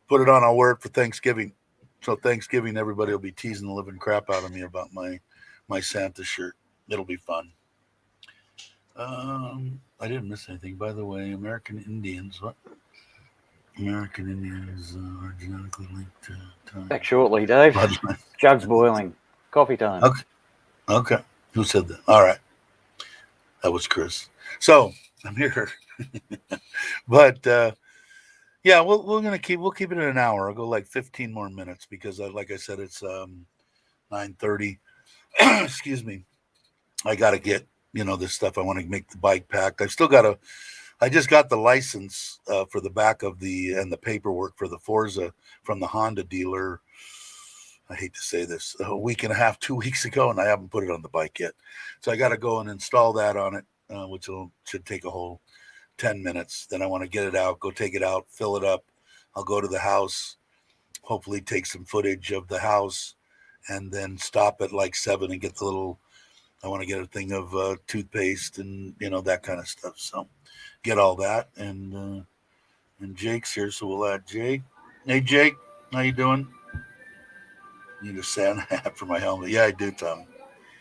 Put it on. I'll wear it for Thanksgiving. So Thanksgiving, everybody will be teasing the living crap out of me about my Santa shirt. It'll be fun. I didn't miss anything, by the way. American Indians. What? American Indians are genetically linked to time. Back shortly, Dave. Jug's boiling. Coffee time. Okay. Who said that? All right. That was Chris. So I'm here. But yeah, we'll keep it in an hour. I'll go like 15 more minutes because like I said, it's 9:30. Excuse me. I gotta get this stuff. I want to make the bike packed. I just got the license for the back of and the paperwork for the Forza from the Honda dealer. I hate to say this, a week and a half, 2 weeks ago, and I haven't put it on the bike yet. So I got to go and install that on it, which should take a whole 10 minutes. Then I want to get it out, go take it out, fill it up. I'll go to the house, hopefully take some footage of the house, and then stop at like 7 and get I want to get a thing of toothpaste and that kind of stuff. So get all that, and Jake's here, so we'll add Jake. Hey Jake, how you doing? Need a Santa hat for my helmet. Yeah, I do, Tom.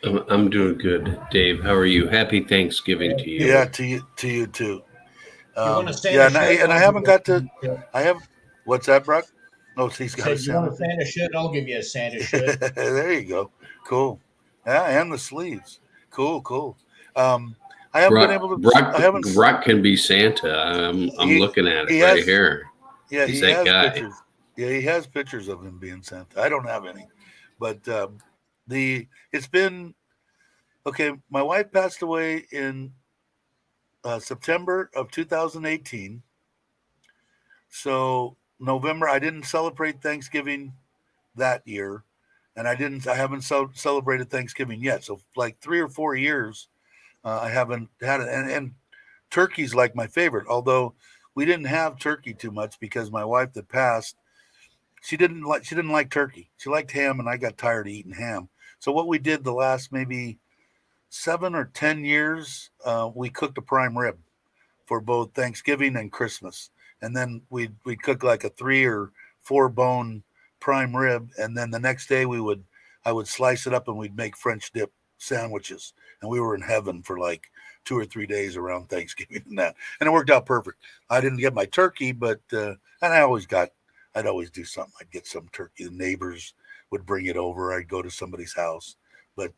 I'm doing good, Dave. How are you? Happy Thanksgiving to you. Yeah, to you too. You want a Santa shirt? And I haven't got to. I have. What's that, Brock? Oh, he's got a Santa. You want a Santa shirt? I'll give you a Santa shirt. There you go. Cool. Yeah, and the sleeves. Cool. I haven't been able to. Brock can be Santa. I'm looking at it right here. Yeah, he's that has guy. Pictures. Yeah, he has pictures of him being Santa. I don't have any, but it's been okay. My wife passed away in September of 2018. So November, I didn't celebrate Thanksgiving that year, and I haven't celebrated Thanksgiving yet. So like 3 or 4 years, I haven't had it. And turkey's like my favorite, although we didn't have turkey too much because my wife that passed, she didn't like turkey. She liked ham, and I got tired of eating ham. So what we did the last maybe 7 or 10 years, we cooked a prime rib for both Thanksgiving and Christmas. And then we'd cook like a 3 or 4 bone prime rib. And then the next day I would slice it up and we'd make French dip sandwiches, and we were in heaven for like 2 or 3 days around Thanksgiving and it worked out perfect. I didn't get my turkey, but and I'd always do something. I'd get some turkey. The neighbors would bring it over. I'd go to somebody's house, but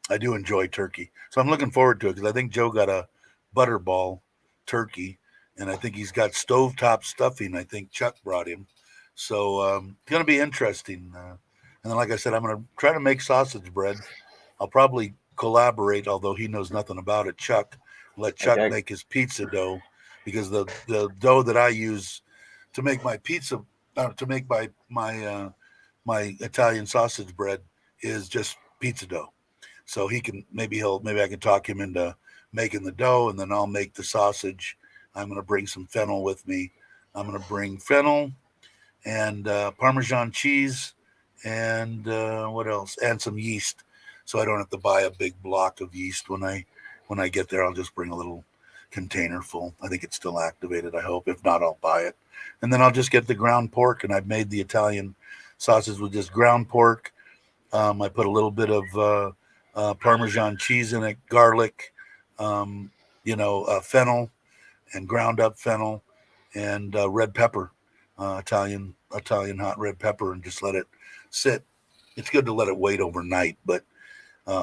I do enjoy turkey, so I'm looking forward to it because I think Joe got a butterball turkey, and I think he's got stovetop stuffing. I think Chuck brought him, so it's going to be interesting. And then, like I said, I'm going to try to make sausage bread. I'll probably collaborate, although he knows nothing about it. Chuck, let Chuck make his pizza dough, because the dough that I use to make my pizza, to make my Italian sausage bread is just pizza dough. So maybe I can talk him into making the dough, and then I'll make the sausage. I'm going to bring some fennel with me. I'm going to bring fennel and Parmesan cheese and what else? And some yeast, so I don't have to buy a big block of yeast when I get there. I'll just bring a little container full. I think it's still activated, I hope. If not, I'll buy it. And then I'll just get the ground pork, and I've made the Italian sausage with just ground pork. I put a little bit of Parmesan cheese in it, garlic, fennel and ground up fennel and red pepper, Italian hot red pepper, and just let it sit. It's good to let it wait overnight, but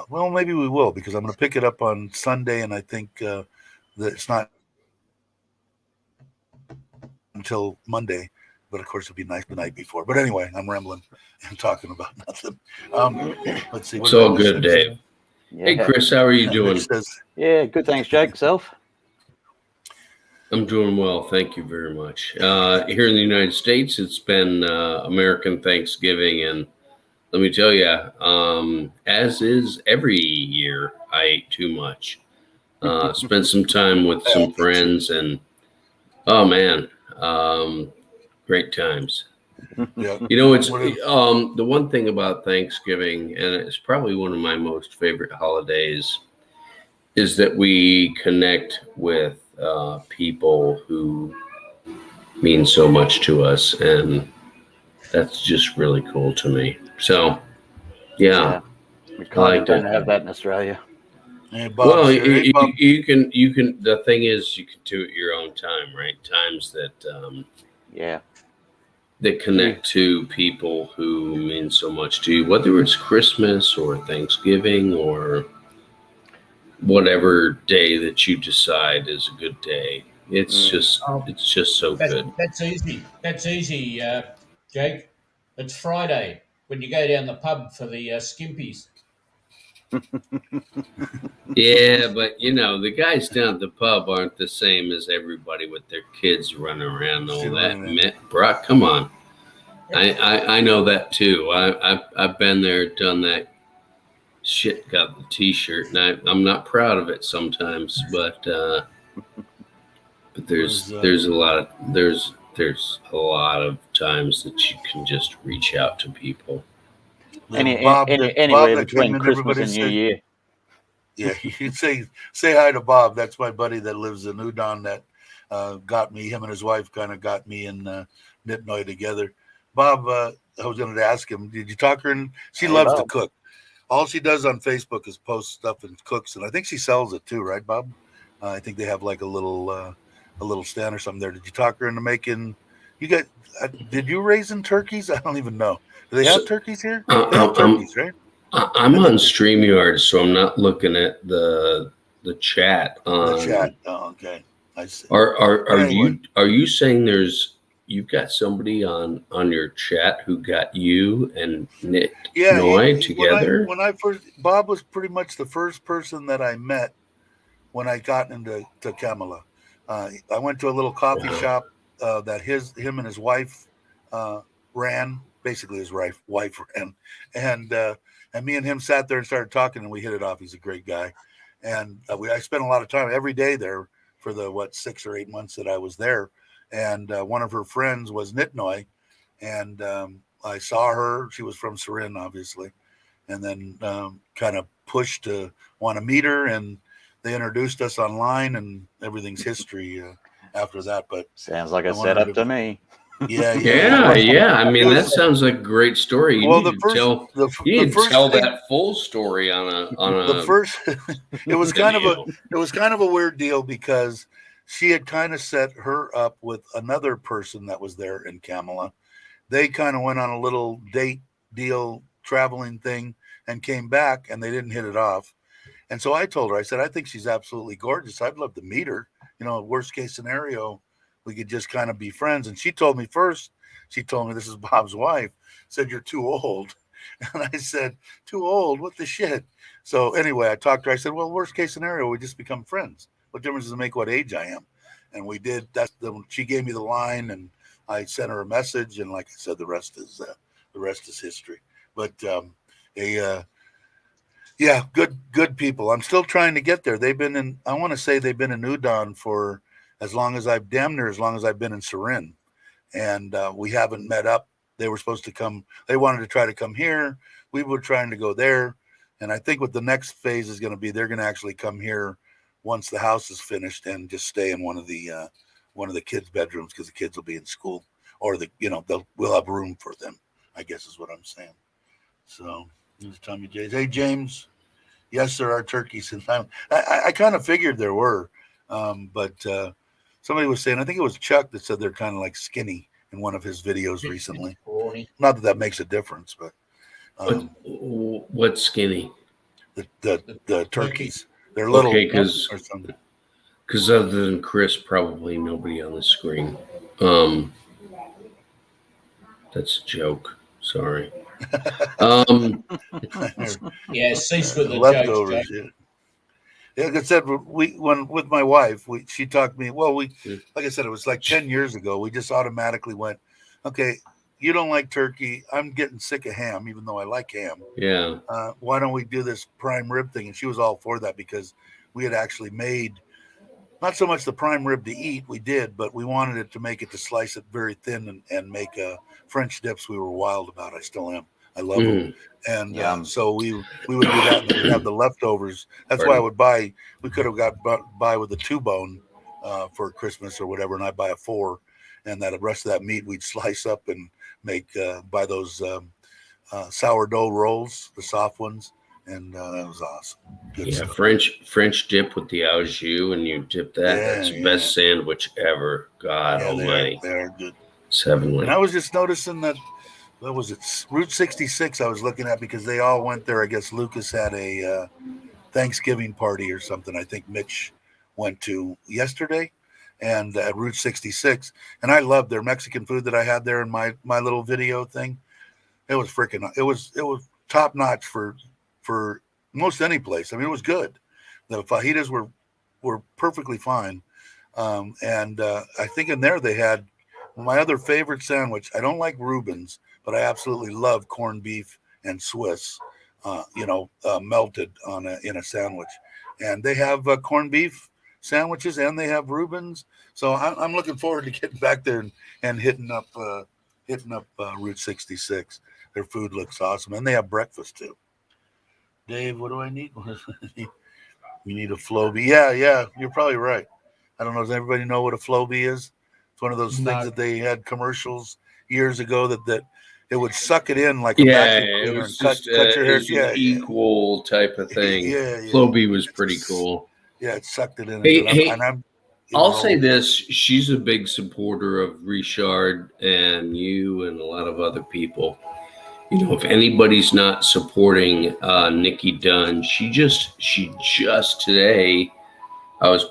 well, maybe we will, because I'm going to pick it up on Sunday, and I think that it's not until Monday. But of course, it'd be nice the night before. But anyway, I'm rambling and talking about nothing. Let's see. It's all good, Dave. Yeah. Hey, Chris, how are you doing? Yeah, good. Thanks, Jake. Yourself? I'm doing well. Thank you very much. Here in the United States, it's been American Thanksgiving, and let me tell you, as is every year, I ate too much. Spent some time with some friends, and oh man, great times. Yeah. You know, it's the one thing about Thanksgiving, and it's probably one of my most favorite holidays, is that we connect with people who mean so much to us, and that's just really cool to me. So, yeah. We kind of don't have that in Australia. Hey, Bob, Well, sure. Hey, Bob. you can. The thing is, you can do it your own time, right? Times that that connect to people who mean so much to you, whether it's Christmas or Thanksgiving or whatever day that you decide is a good day. It's just so good. That's easy. That's easy, Jake. It's Friday when you go down the pub for the skimpies. Yeah, but the guys down at the pub aren't the same as everybody with their kids running around and all that. Brock, come on. I know that too. I've been there, done that shit, got the T-shirt, and I'm not proud of it sometimes, but there's a lot of times that you can just reach out to people. Anywhere between Christmas and New Year. Yeah, you'd say hi to Bob. That's my buddy that lives in Udon that got me. Him and his wife kind of got me and Nitnoy together. Bob, I was going to ask him, did you talk to her? And she loves to cook. All she does on Facebook is post stuff and cooks, and I think she sells it too, right, Bob? I think they have like a little stand or something there. Did you talk her into making? Did you raise in turkeys? I don't even know. Do they have turkeys here? They have turkeys, right? I'm on StreamYard, so I'm not looking at the chat. The chat. Oh, okay. I see. Are you saying you've got somebody on your chat who got you and Nick Noy together? Bob was pretty much the first person that I met when I got into Kamala. I went to a little coffee shop that him and his wife ran. Basically, his wife ran, and me and him sat there and started talking, and we hit it off. He's a great guy, and I spent a lot of time every day there for the 6 or 8 months that I was there. And one of her friends was Nitnoy, and I saw her. She was from Surin, obviously, and then kind of pushed to want to meet her, and they introduced us online, and everything's history after that. But sounds like a setup to me. Yeah, Yeah. I mean, It that was- sounds like a great story. You Well, need to tell. You need to first tell thing, that full story on the a first, it was kind of video. a weird deal because she had kind of set her up with another person that was there in Kamala. They kind of went on a little date deal traveling thing and came back, and they didn't hit it off. And so I told her, I said, I think she's absolutely gorgeous. I'd love to meet her. Worst case scenario, we could just kind of be friends. And she told me first, this is Bob's wife, said, you're too old. And I said, too old? What the shit? So anyway, I talked to her. I said, well, worst case scenario, we just become friends. What difference does it make what age I am? And we did. She gave me the line, and I sent her a message. And like I said, the rest is history. But yeah, good people. I'm still trying to get there. I want to say they've been in Udon for as long as I've been in Surin. And we haven't met up. They were supposed to come. They wanted to try to come here. We were trying to go there. And I think what the next phase is going to be, they're going to actually come here once the house is finished and just stay in one of the kids' bedrooms because the kids will be in school, or we'll have room for them, I guess is what I'm saying. So this is Tommy J's. Hey, James. Yes, there are turkeys in Thailand. I kind of figured there were, but somebody was saying, I think it was Chuck that said they're kind of like skinny in one of his videos recently. Not that makes a difference, but what's skinny? The turkeys. They're little. Okay, because other than Chris, probably nobody on the screen. That's a joke. Sorry. Yeah, cease with the leftovers. jokes, Yeah, like I said, with my wife, she talked me. Well, like I said, it was like 10 years ago. We just automatically went, okay, you don't like turkey. I'm getting sick of ham, even though I like ham. Yeah. Why don't we do this prime rib thing? And she was all for that because we had actually made not so much the prime rib to eat. We did, but we wanted it to slice it very thin and make French dips. We were wild about. I still am. I love them. And so we would do that, and then we'd have the leftovers. That's why I would buy. We could have got by with a 2-bone for Christmas or whatever, and I'd buy a 4, and that the rest of that meat we'd slice up and make buy those sourdough rolls, the soft ones, and that was awesome. Good stuff. French dip with the au jus, and you dip that. That's the best sandwich ever. God almighty. They are good. Heavenly. And I was just noticing that. What was it? Route 66 I was looking at because they all went there. I guess Lucas had a Thanksgiving party or something. I think Mitch went to yesterday and at Route 66. And I loved their Mexican food that I had there in my little video thing. It was it was top notch for most any place. I mean, it was good. The fajitas were perfectly fine. And I think in there they had my other favorite sandwich. I don't like Reuben's, but I absolutely love corned beef and Swiss, melted in a sandwich. And they have corned beef sandwiches and they have Reuben's. So I'm looking forward to getting back there and hitting up Route 66. Their food looks awesome, and they have breakfast too. Dave, what do I need? You need a Floby. Yeah, you're probably right. I don't know. Does everybody know what a Floby is? It's one of those things that they had commercials years ago that it would suck it in like a vacuum cleaner. It was and just cut your hair. an equal type of thing. Floby was pretty cool. Yeah, it sucked it in. Hey, I'll say this: she's a big supporter of Richard and you and a lot of other people. If anybody's not supporting Nikki Dunn, she just today, I was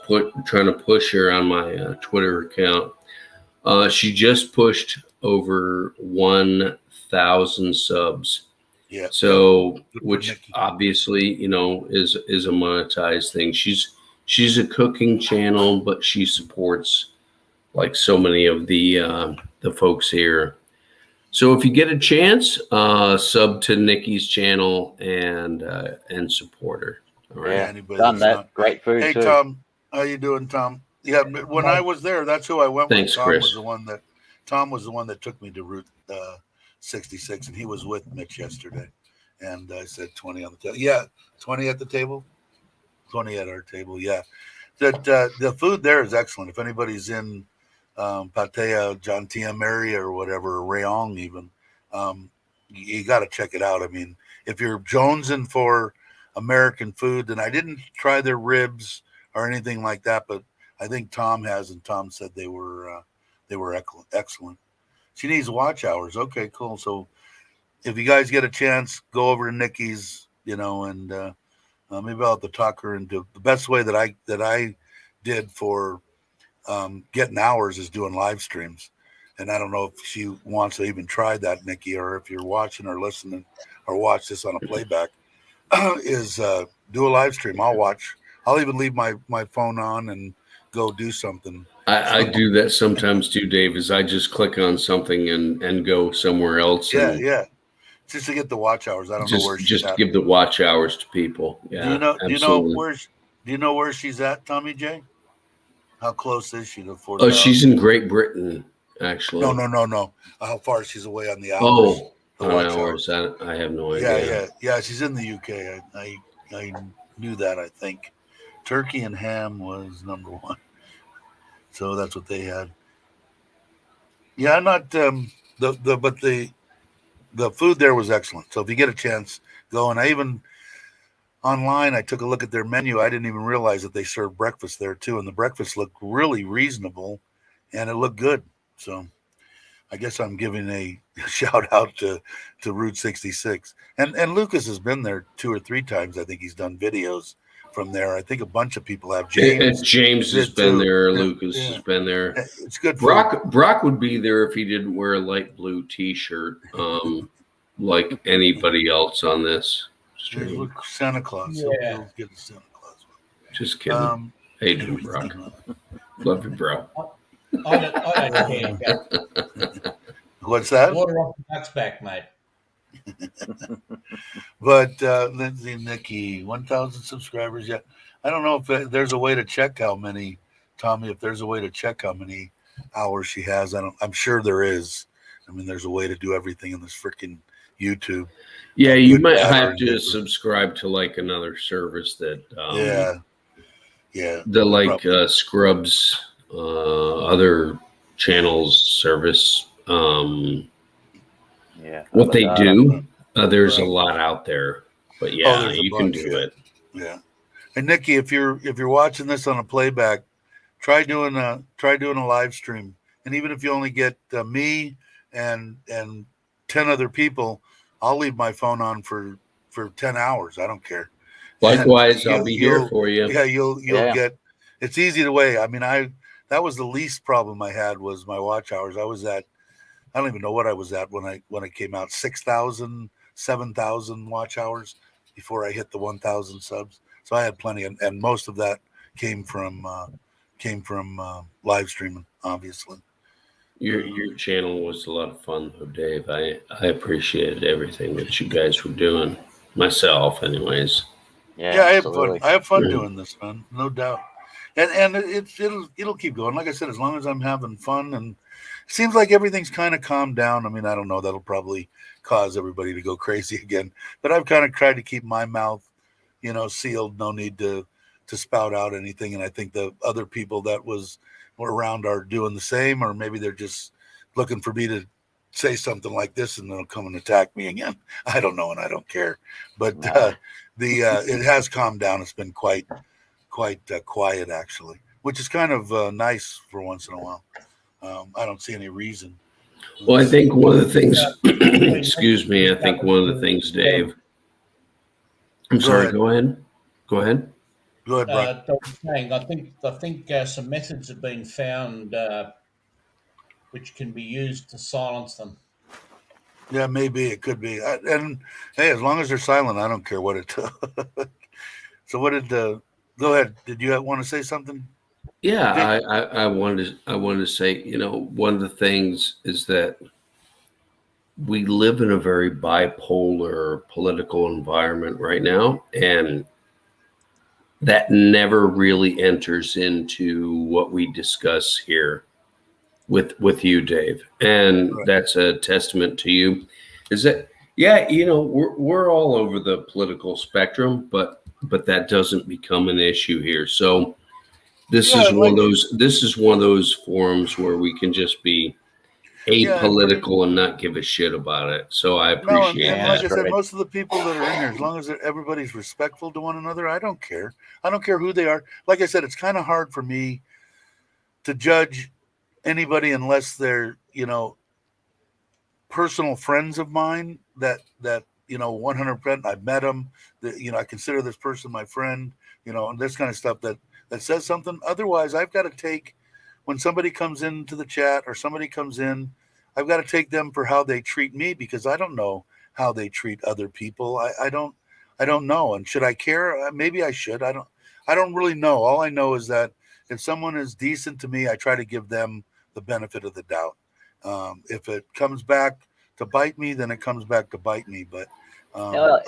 trying to push her on my Twitter account. She just pushed over 1,000 subs. Yeah. So, which obviously, is a monetized thing. She's a cooking channel, but she supports like so many of the folks here. So if you get a chance, sub to Nikki's channel and support her. All right. Yeah, done that. Great food. Hey, too. Tom, how you doing, Tom? Yeah, when I was there, that's who I went Thanks, with. Chris. Tom was the one that took me to Route 66, and he was with Mitch yesterday. And I said 20 on the table. Yeah, 20 at the table. 20 at our table. Yeah, the food there is excellent. If anybody's in Patea Jantia Mary or whatever, Rayong even. You got to check it out. I mean, if you're jonesing for American food, then I didn't try their ribs or anything like that, but I think Tom has, and Tom said they were excellent. She needs watch hours. Okay, cool. So if you guys get a chance, go over to Nikki's, and maybe I'll have to talk her into the best way that I did for getting hours is doing live streams. And I don't know if she wants to even try that, Nikki, or if you're watching or listening or watch this on a playback, is do a live stream. I'll watch. I'll even leave my phone on and go do something. I do that sometimes too, Dave, is I just click on something and go somewhere else. Yeah. Just to get the watch hours. I don't know where she's just at. to give the watch hours to people. Yeah. Do you know where she's at, Tommy J? How close is she to 40? Oh, she's in Great Britain, actually. No. How far she's away on the hours? Oh, the on watch hours. I have no idea. Yeah. She's in the UK. I knew that. I think turkey and ham was number one, so that's what they had. Yeah, I'm not but the food there was excellent. So if you get a chance, go. And I even online, I took a look at their menu. I didn't even realize that they served breakfast there too, and the breakfast looked really reasonable, and it looked good. So I guess I'm giving a shout out to Route 66. And Lucas has been there 2 or 3 times. I think he's done videos from there. I think a bunch of people have. James has been there. Lucas has been there. It's good. Brock would be there if he didn't wear a light blue T-shirt, like anybody else on this stream. Look, Santa Claus. Yeah. He'll get the Santa Claus one. Just kidding. Hey, dude, Brock. Love you, bro. I don't care. What's that? Water off the duck's back, mate. But Lindsay, Nikki, 1,000 subscribers. Yeah, I don't know if there's a way to check how many, Tommy. If there's a way to check how many hours she has, I'm sure there is. I mean, there's a way to do everything in this freaking YouTube. Yeah, you might have to subscribe to like another service that. Yeah. The like Scrubs, other channels service. What they do, there's a lot out there, but you can do it. Yeah. And Nikki, if you're watching this on a playback, try doing a live stream. And even if you only get me and 10 other people, I'll leave my phone on for 10 hours. I don't care. Likewise, I'll be here for you. Yeah, you'll get. It's easy to weigh. I mean, that was the least problem I had was my watch hours. I was at, I don't even know what I was at when I came out, 6,000, 7,000 watch hours before I hit the 1,000 subs. So I had plenty, and most of that came from live streaming, obviously. Your channel was a lot of fun, though, Dave. I appreciated everything that you guys were doing. Myself, anyways. Yeah, I have fun. I have fun doing this, man, no doubt. And it'll keep going. Like I said, as long as I'm having fun, and it seems like everything's kind of calmed down. I mean, I don't know. That'll probably cause everybody to go crazy again. But I've kind of tried to keep my mouth, sealed. No need to spout out anything. And I think the other people that were around are doing the same, or maybe they're just looking for me to say something like this and they'll come and attack me again. I don't know, and I don't care. But it has calmed down. It's been quite quiet, actually, which is kind of nice for once in a while. I don't see any reason. Well, I think one of the things, excuse me, I think one of the things, Dave, I'm sorry, go ahead. Go ahead, Brian. I think some methods have been found which can be used to silence them. Yeah, maybe it could be. And hey, as long as they're silent, I don't care what it does. So what did go ahead. Did you want to say something? Yeah, I wanted to say, one of the things is that we live in a very bipolar political environment right now, and that never really enters into what we discuss here with you, Dave. And that's a testament to you. Is that, we're all over the political spectrum, but that doesn't become an issue here. So this Yeah, is one like- of those. This is one of those forums where we can just be Yeah, apolitical and not give a shit about it. So I No, and, appreciate and Yeah, like that. I said, great. most of the people that are in here, as long as everybody's respectful to one another, I don't care. I don't care who they are. Like I said, it's kind of hard for me to judge anybody unless they're, personal friends of mine that 100%. I've met them. That I consider this person my friend. And this kind of stuff that says something. Otherwise, I've got to take when somebody comes into the chat or somebody comes in. I've got to take them for how they treat me because I don't know how they treat other people. I don't know. And should I care? Maybe I should. I don't really know. All I know is that if someone is decent to me, I try to give them the benefit of the doubt. If it comes back to bite me, then it comes back to bite me. But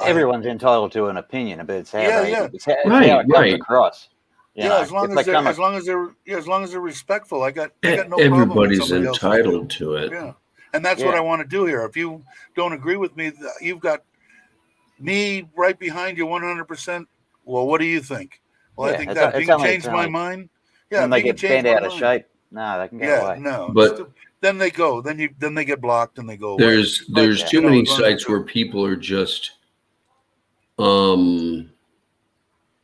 everyone's entitled to an opinion, but it's how it's how it comes across. As long as they're respectful, I got no problem with Everybody's somebody else. entitled to it. Yeah, and that's what I want to do here. If you don't agree with me, you've got me right behind you 100%. Well, what do you think? Well, I think that if you can change my mind, when they get bent out of shape, no, they can go away. No, but then they go. Then they get blocked and they go away. There's too many sites where people are just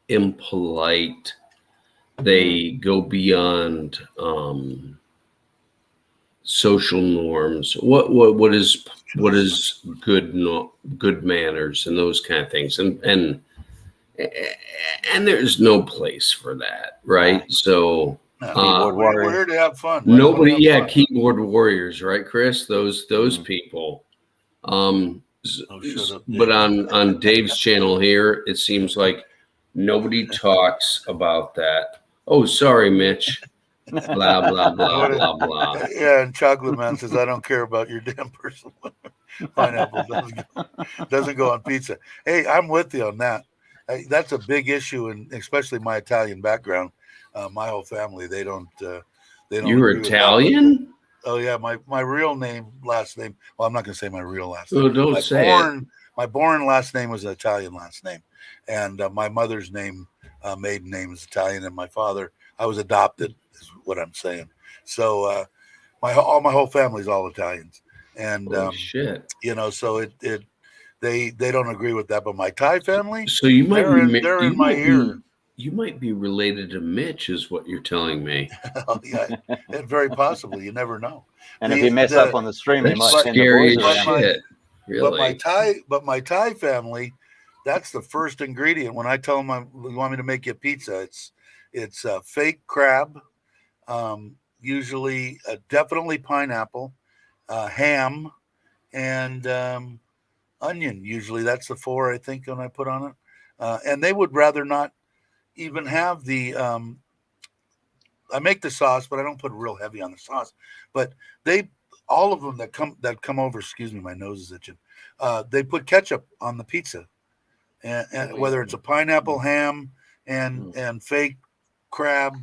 impolite. They go beyond social norms. What is good manners and those kind of things, and there's no place for that, right? So we're here to have fun. Keyboard warriors, right, Chris? Those people. But on Dave's channel here, it seems like nobody talks about that. Oh, sorry, Mitch. Blah blah blah blah blah. Yeah, and Chocolate Man says, "I don't care about your damn personal pineapple doesn't go on pizza." Hey, I'm with you on that. That's a big issue, and especially my Italian background. My whole family, they don't. You're Italian? Oh yeah, my real name, last name. Well, I'm not going to say my real last name. Oh, don't say it. My born last name was an Italian last name, and my mother's name, maiden name, is Italian, and my father, I was adopted, is what I'm saying. So my whole family's all Italians, and shit, so they don't agree with that. But my Thai family, so you might they're in my ear. You might be related to Mitch, is what you're telling me. Oh, yeah, very possibly. You never know. And if you mess up on the stream, you might send scary the as boys around. shit. Really. But my Thai family, that's the first ingredient. When I tell them you want me to make you a pizza, it's fake crab, usually definitely pineapple, ham, and onion. Usually that's the 4 I think when I put on it. And they would rather not even have the I make the sauce, but I don't put real heavy on the sauce. But all of them that come over, excuse me, my nose is itching. They put ketchup on the pizza, and whether it's a pineapple, ham, and fake crab,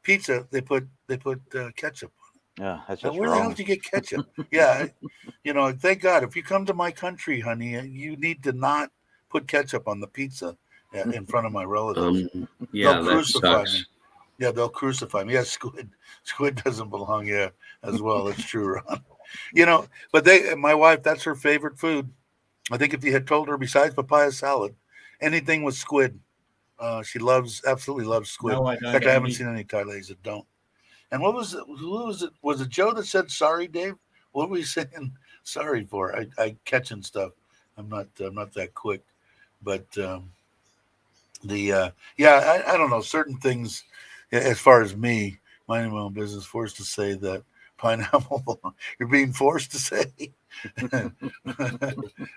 pizza, they put ketchup on it. Yeah, that's just where the hell did you get ketchup? Yeah, thank God. If you come to my country, honey, you need to not put ketchup on the pizza in front of my relatives. They'll crucify me. Yeah, they'll crucify me. Yeah, squid doesn't belong. Yeah, as well. That's true, Ron. But my wife, that's her favorite food. I think if you had told her besides papaya salad, anything with squid, she absolutely loves squid. No, in fact, I haven't seen any Thailand's that don't. And what was it? Who was it? Was it Joe that said sorry, Dave? What were you saying sorry for? I catching stuff. I'm not that quick, but I don't know certain things. As far as me, minding my own business, forced to say that pineapple. You're being forced to say, and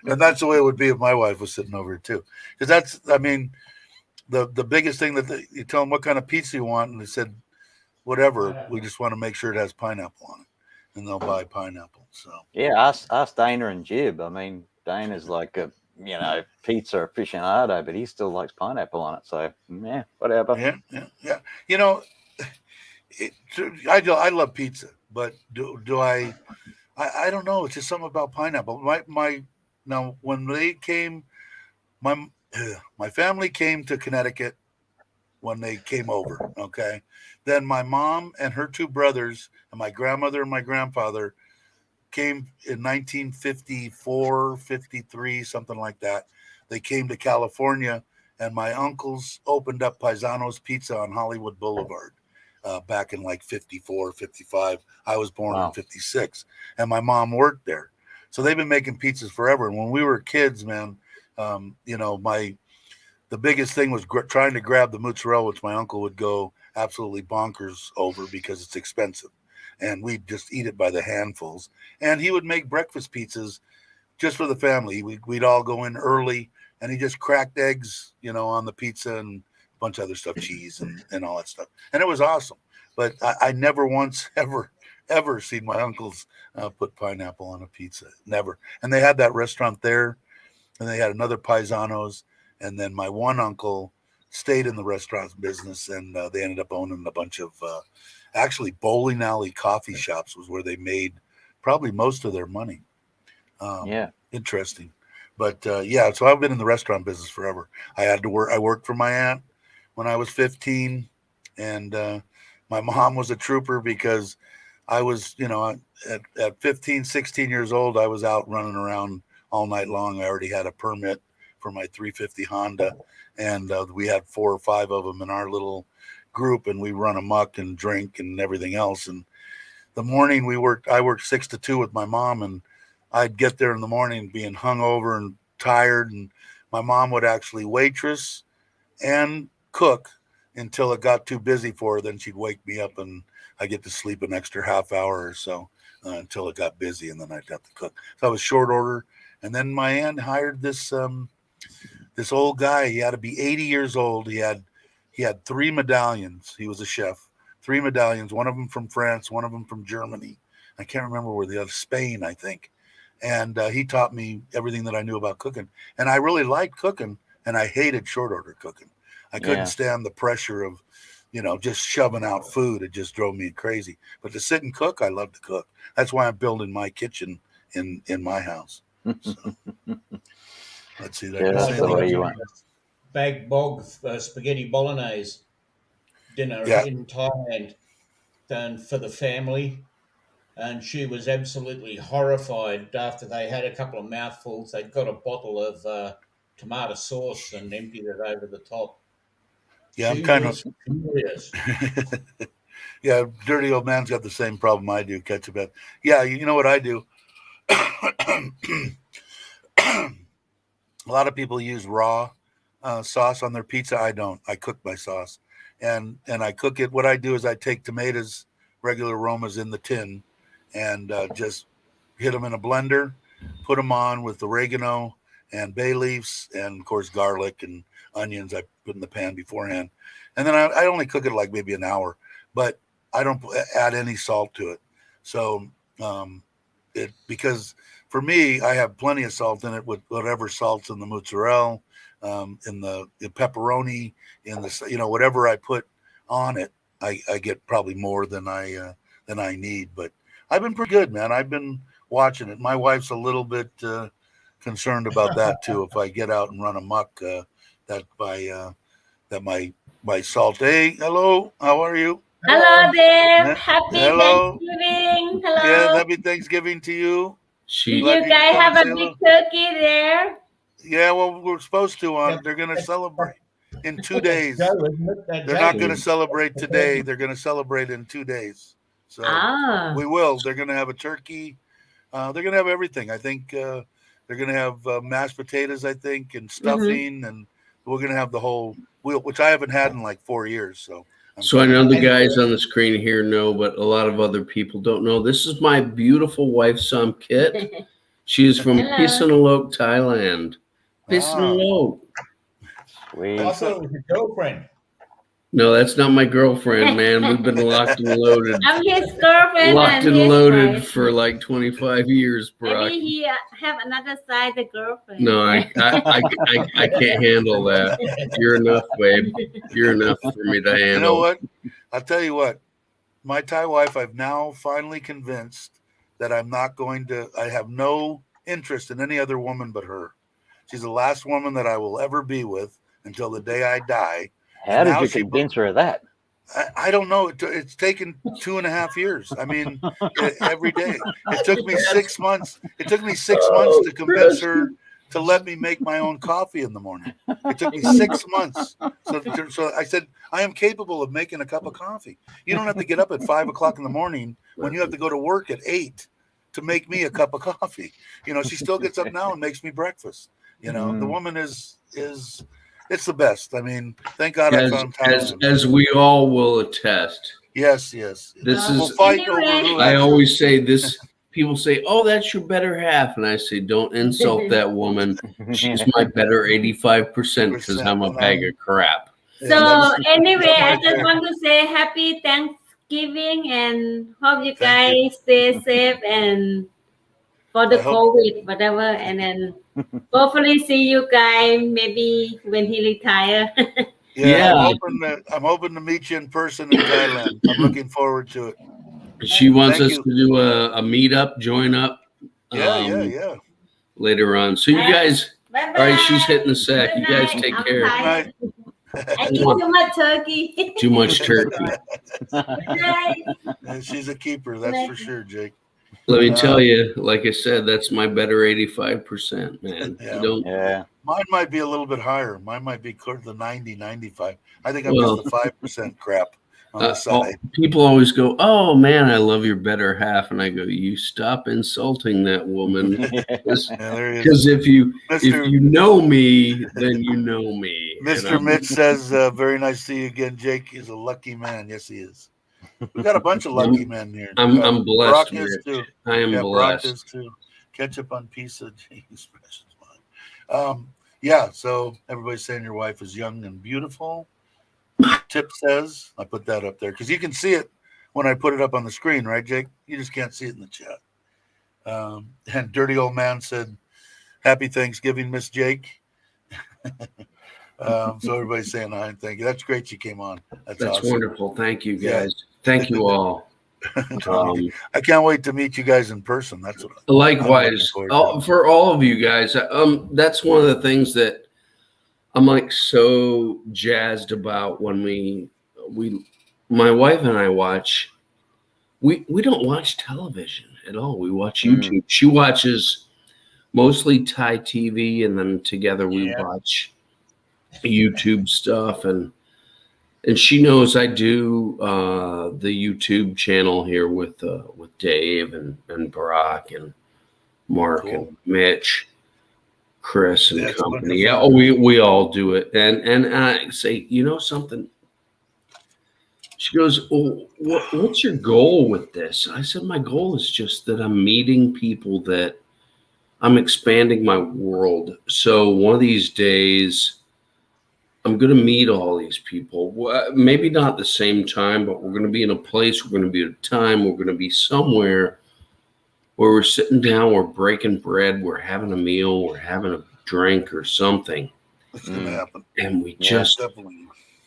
that's the way it would be if my wife was sitting over here too. Because the biggest thing that you tell them what kind of pizza you want, and they said whatever. We just want to make sure it has pineapple on it, and they'll buy pineapple. So yeah, ask Dana and Jib. I mean, Dana's like a pizza aficionado, but he still likes pineapple on it. So yeah, whatever. Yeah. I love pizza, but do I don't know. It's just something about pineapple. Now when they came, my family came to Connecticut when they came over. Okay. Then my mom and her two brothers and my grandmother and my grandfather came in 1954, 53, something like that. They came to California, and my uncles opened up Paisano's Pizza on Hollywood Boulevard back in like 54, 55. I was born in 56, and my mom worked there. So they've been making pizzas forever. And when we were kids, man, the biggest thing was trying to grab the mozzarella, which my uncle would go absolutely bonkers over because it's expensive. And we'd just eat it by the handfuls. And he would make breakfast pizzas just for the family. We'd all go in early, and he just cracked eggs, on the pizza and a bunch of other stuff, cheese and all that stuff. And it was awesome. But I never once ever seen my uncles put pineapple on a pizza. Never. And they had that restaurant there, and they had another Paisanos. And then my one uncle stayed in the restaurant business, and they ended up owning a bunch of actually bowling alley coffee shops was where they made probably most of their money. Interesting. But so I've been in the restaurant business forever. I had to work. I worked for my aunt when I was 15, and my mom was a trooper because I was, at 15, 16 years old, I was out running around all night long. I already had a permit for my 350 Honda, and we had 4 or 5 of them in our little group, and we run amok and drink and everything else. And the morning I worked 6 to 2 with my mom, and I'd get there in the morning being hungover and tired, and my mom would actually waitress and cook until it got too busy for her. Then she'd wake me up, and I get to sleep an extra half hour or so until it got busy, and then I'd have to cook. So I was short order. And then my aunt hired this old guy. He had to be 80 years old. He had 3 medallions. He was a chef. 3 medallions, one of them from France, one of them from Germany. I can't remember where the other, Spain, I think. And he taught me everything that I knew about cooking. And I really liked cooking, and I hated short order cooking. I couldn't stand the pressure of, just shoving out food. It just drove me crazy. But to sit and cook, I love to cook. That's why I'm building my kitchen in my house. So, let's see that. That's the way you want. Bag bog spaghetti bolognese dinner in Thailand done for the family. And she was absolutely horrified after they had a couple of mouthfuls. They'd got a bottle of tomato sauce and emptied it over the top. Yeah, she I'm kind was furious. Yeah, dirty old man's got the same problem I do, ketchup. Yeah, you know what I do? A lot of people use raw sauce on their pizza. I don't. I cook my sauce, and I cook it. What I do is I take tomatoes, regular aromas in the tin, and just hit them in a blender, put them on with oregano and bay leaves, and of course garlic and onions. I put in the pan beforehand, and then I only cook it like maybe an hour, but I don't add any salt to it. So because for me, I have plenty of salt in it with whatever salt's in the mozzarella, in the pepperoni, in the whatever I put on it, I get probably more than I need. But I've been pretty good, man. I've been watching it. My wife's a little bit concerned about that too. If I get out and run amok, that my salt. Hey, hello, how are you? Hello there. Yeah. Happy Hello. Thanksgiving. Hello. Yeah, happy Thanksgiving to you. Did you guys have a big turkey there? Yeah, well, we're supposed to. They're going to celebrate in 2 days. They're not going to celebrate today. They're going to celebrate in 2 days. So we will. They're going to have a turkey. They're going to have everything. I think they're going to have mashed potatoes, I think, and stuffing, and we're going to have the whole wheel, which I haven't had in like 4 years. So I know the guys on the screen here know, but a lot of other people don't know. This is my beautiful wife, Sam Kit. She is from Pisanaloke, Thailand. Pisanaloke. Sweet. I thought it was your girlfriend. No, that's not my girlfriend, man. We've been locked and loaded. I'm his girlfriend. Locked and loaded for like 25 years, Brock. Maybe he have another side, the girlfriend. No, I can't handle that. You're enough, babe. You're enough for me to handle. You know what? I'll tell you what. My Thai wife, I've now finally convinced that I'm not going to. I have no interest in any other woman but her. She's the last woman that I will ever be with until the day I die. How did you convince her of that? I don't know. It's taken 2.5 years. I mean, every day. It took me 6 months. It took me 6 months to convince her to let me make my own coffee in the morning. It took me 6 months. So I said, I am capable of making a cup of coffee. You don't have to get up at 5 o'clock in the morning when you have to go to work at 8 to make me a cup of coffee. You know, she still gets up now and makes me breakfast. You know, the woman is it's the best. I mean, thank God I found Thailand. As we all will attest. Yes. This we'll is. fight over who. I always say this. People say, "Oh, that's your better half," and I say, "Don't insult that woman. She's my better 85% because I'm a bag of crap." So anyway, I just want to say happy Thanksgiving and hope you guys stay safe and for the COVID, whatever, and then hopefully see you guys maybe when he retire. I'm hoping to meet you in person in Thailand. I'm looking forward to it. She wants us to do a meetup, join up. Yeah. Later on. So you guys, Bye-bye. all right, she's hitting the sack. You guys take care. I eat too much turkey. Too much turkey. She's a keeper, that's for sure, Jake. Let me tell you, like I said, that's my better 85%, man. Mine might be a little bit higher. Mine might be close to 90, 95. I think I'm just the 5% crap on the side. People always go, "Oh man, I love your better half," and I go, "You stop insulting that woman." Because if you know me, then you know me. Mr. Mitch says, "Very nice to see you again, Jake. He's a lucky man." Yes, he is. We got a bunch of lucky men here. I'm blessed. Brock is too. I am blessed. Brock is too. Ketchup on pizza. James precious one. So everybody's saying your wife is young and beautiful. Tip says, I put that up there because you can see it when I put it up on the screen, right, Jake? You just can't see it in the chat. And Dirty Old Man said, "Happy Thanksgiving, Miss Jake." So everybody's saying hi and thank you. That's great you came on. That's awesome. Wonderful. Thank you, guys. Thank you all. I can't wait to meet you guys in person. That's what likewise for all of you guys. That's one of the things that I'm like so jazzed about when we my wife and I watch. We don't watch television at all. We watch YouTube. She watches mostly Thai TV, and then together we watch YouTube stuff, and she knows I do the YouTube channel here with Dave and Brock and Mark and Mitch, Chris and company. Yeah, we all do it, and I say, you know something. She goes, "Oh, what's your goal with this?" I said, "My goal is just that I'm meeting people, that I'm expanding my world. So one of these days, I'm going to meet all these people. Maybe not at the same time, but we're going to be in a place, we're going to be at a time, we're going to be somewhere where we're sitting down, we're breaking bread, we're having a meal, we're having a drink or something." It's going to happen. And we just...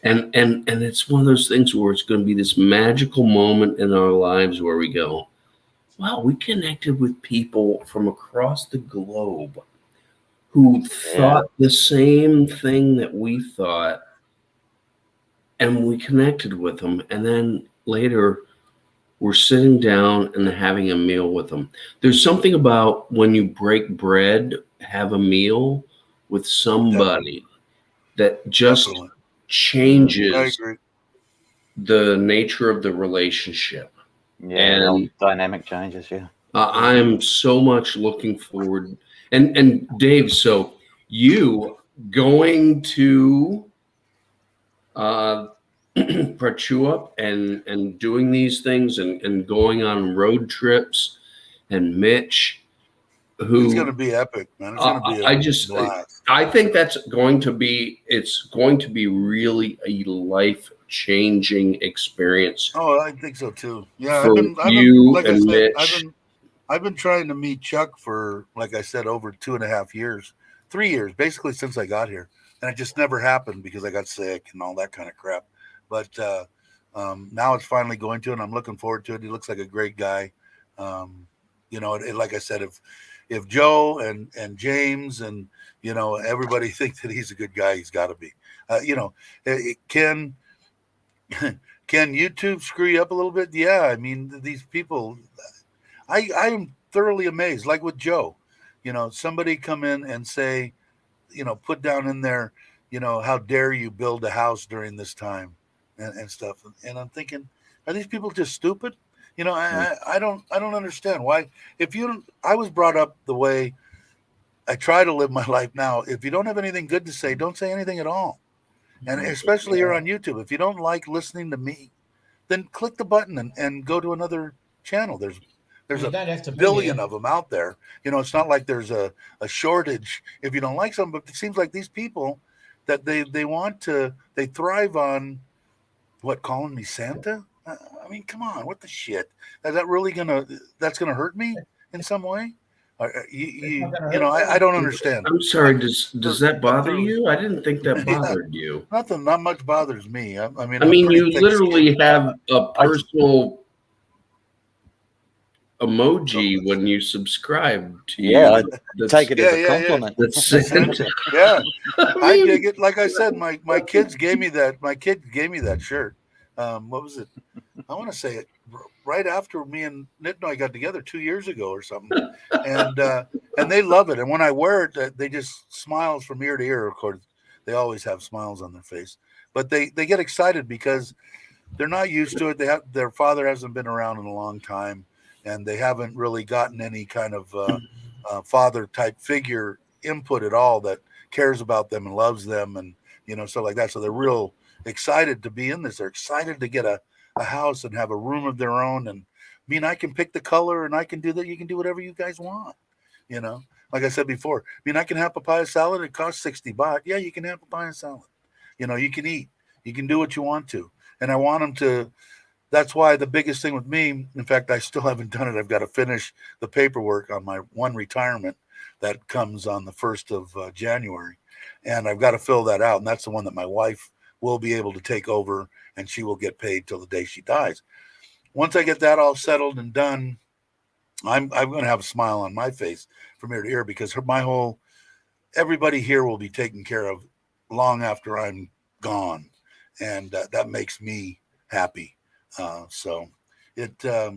And it's one of those things where it's going to be this magical moment in our lives where we go, wow, we connected with people from across the globe who thought the same thing that we thought, and we connected with them. And then later, we're sitting down and having a meal with them. There's something about when you break bread, have a meal with somebody that just changes the nature of the relationship. And dynamic changes. I'm so much looking forward. And Dave, so you going to Prachuap and doing these things and going on road trips, and Mitch, who it's going to be epic, man. It's going to be blast. I think it's going to be really a life-changing experience. Oh, I think so too. Yeah, I've been trying to meet Chuck for, like I said, over 2.5 years, 3 years, basically since I got here, and it just never happened because I got sick and all that kind of crap. But now it's finally going to, and I'm looking forward to it. He looks like a great guy. Like I said, if Joe and James and everybody think that he's a good guy, he's got to be. You know, can YouTube screw you up a little bit? Yeah, I mean, these people, I'm thoroughly amazed. Like with Joe, you know, somebody come in and say, you know, put down in there, you know, how dare you build a house during this time, and stuff. And I'm thinking, are these people just stupid? You know, I don't understand why. If you don't, I was brought up the way I try to live my life now. If you don't have anything good to say, don't say anything at all. And especially here on YouTube, if you don't like listening to me, then click the button and go to another channel. There's You don't have to be billion here. of them out there. You know, it's not like there's a shortage if you don't like something. But it seems like these people that they want to, they thrive on what, calling me Santa? I mean, come on, what the shit? Is that really that's gonna hurt me in some way? It's not gonna You know, hurt I me. don't understand. I'm sorry. Does that bother thoroughly- you? I didn't think that Yeah. bothered you. Not much bothers me. I mean, I I'm mean, pretty you thick-skinned. literally have a personal emoji when you subscribe to Yeah, you. I take it as a Yeah. compliment. That's Santa. Yeah. I mean, dig it. Like I said, my kids gave me that. My kid gave me that shirt. What was it? I want to say it right after me and Nitnoy got together 2 years ago or something, and they love it. And when I wear it, they just smiles from ear to ear. Of course, they always have smiles on their face, but they get excited because they're not used to it. Their father hasn't been around in a long time, and they haven't really gotten any kind of father type figure input at all that cares about them and loves them, and you know, stuff like that. So they're real excited to be in this. They're excited to get a house and have a room of their own. And I mean, I can pick the color and I can do that. You can do whatever you guys want. You know, like I said before, I mean, I can have papaya salad. It costs $60. Yeah, you can have papaya salad. You know, you can eat, you can do what you want to. And I want them to, that's why the biggest thing with me, in fact, I still haven't done it. I've got to finish the paperwork on my one retirement that comes on the 1st of January. And I've got to fill that out. And that's the one that my wife will be able to take over, and she will get paid till the day she dies. Once I get that all settled and done, I'm going to have a smile on my face from ear to ear, because everybody here will be taken care of long after I'm gone. And that makes me happy. So it I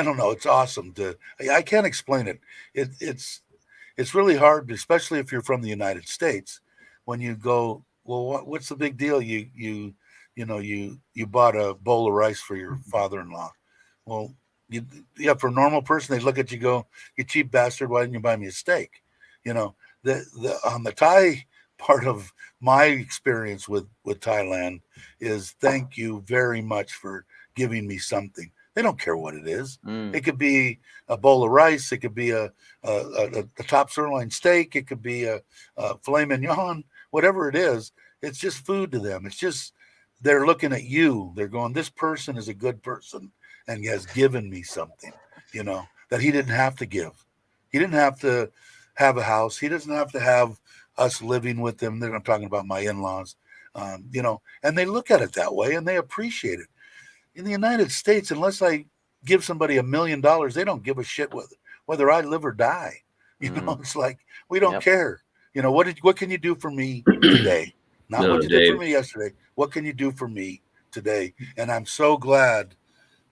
don't know. It's awesome I can't explain it. It's really hard, especially if you're from the United States, when you go, well, what's the big deal? You bought a bowl of rice for your father-in-law. Well, for a normal person, they look at you, go, you cheap bastard, why didn't you buy me a steak? You know, on the Thai part of my experience with Thailand is, thank you very much for giving me something. They don't care what it is. It could be a bowl of rice. It could be a top sirloin steak. It could be a filet mignon, whatever it is. It's just food to them. It's just, they're looking at you. They're going, this person is a good person and has given me something, you know, that he didn't have to give. He didn't have to have a house. He doesn't have to have us living with him. I'm talking about my in-laws, you know, and they look at it that way and they appreciate it. In the United States, unless I give somebody $1 million, they don't give a shit whether I live or die. You know, it's like, we don't care. You know, what can you do for me today? Not what you did for me yesterday. What can you do for me today? And I'm so glad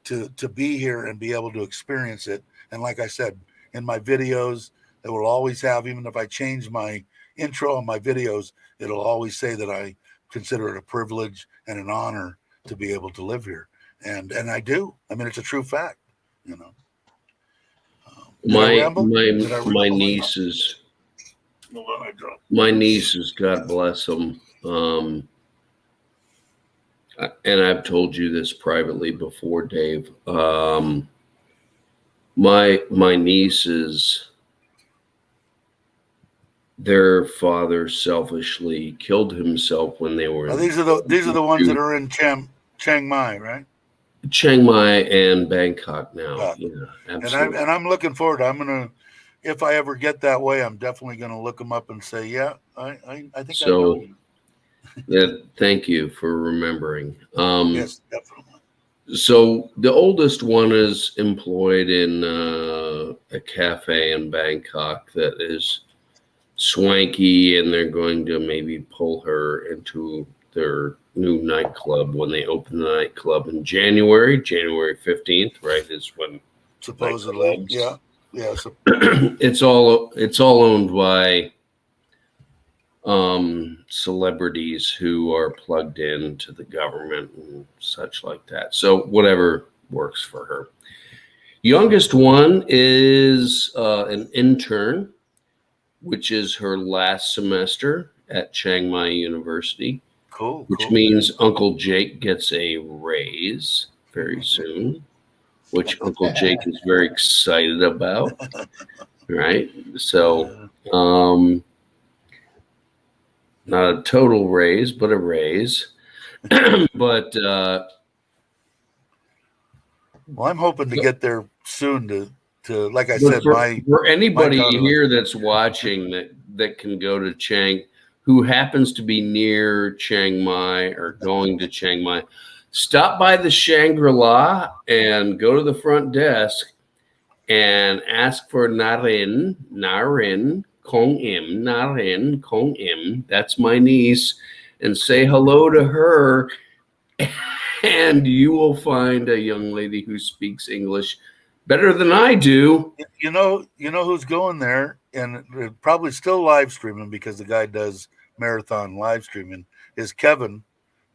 to be here and be able to experience it. And like I said, in my videos, it will always have, even if I change my intro on my videos, it'll always say that I consider it a privilege and an honor to be able to live here. And I do. I mean, it's a true fact, you know. My nieces, God bless them. And I've told you this privately before, Dave. My nieces, their father selfishly killed himself when they were. These are the ones that are in Chiang Mai, right? Chiang Mai and Bangkok now. Yeah, absolutely. And I'm looking forward. I'm gonna, if I ever get that way, I'm definitely gonna look them up and say, yeah, I think so. I know you. Yeah, thank you for remembering. Yes, definitely. So the oldest one is employed in a cafe in Bangkok that is swanky, and they're going to maybe pull her into their new nightclub when they open the nightclub in January 15th, right? Is when supposedly, yeah. So it's all owned by celebrities who are plugged into the government and such like that. So whatever works for her. Youngest one is an intern, which is her last semester at Chiang Mai University. Cool. Which means Uncle Jake gets a raise very soon, which Uncle Jake is very excited about. Right? So, not a total raise, but a raise. But well, I'm hoping to get there soon to like I said, for anybody here that's watching that can go to Chiang, who happens to be near Chiang Mai or going to Chiang Mai, stop by the Shangri-La and go to the front desk and ask for Narin Kong Im. That's my niece, and say hello to her. And you will find a young lady who speaks English better than I do. You know who's going there, and probably still live streaming because the guy does marathon live streaming, is Kevin,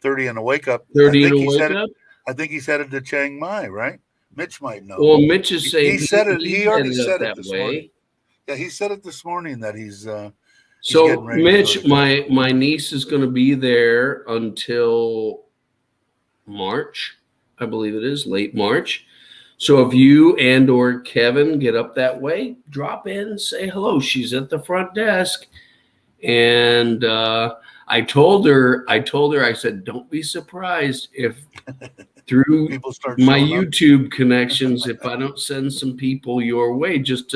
30 and a Wake Up. 30 and a Wake Up? I think he's headed to Chiang Mai, right? Mitch might know. Well, Mitch is saying he said it. He already said it that this way. Morning. Yeah, he said it this morning that he's so Mitch, my niece is going to be there until March, I believe it is, late March. So if you and or Kevin get up that way, drop in and say hello. She's at the front desk. And I told her, I said, don't be surprised if through my YouTube connections, if I don't send some people your way just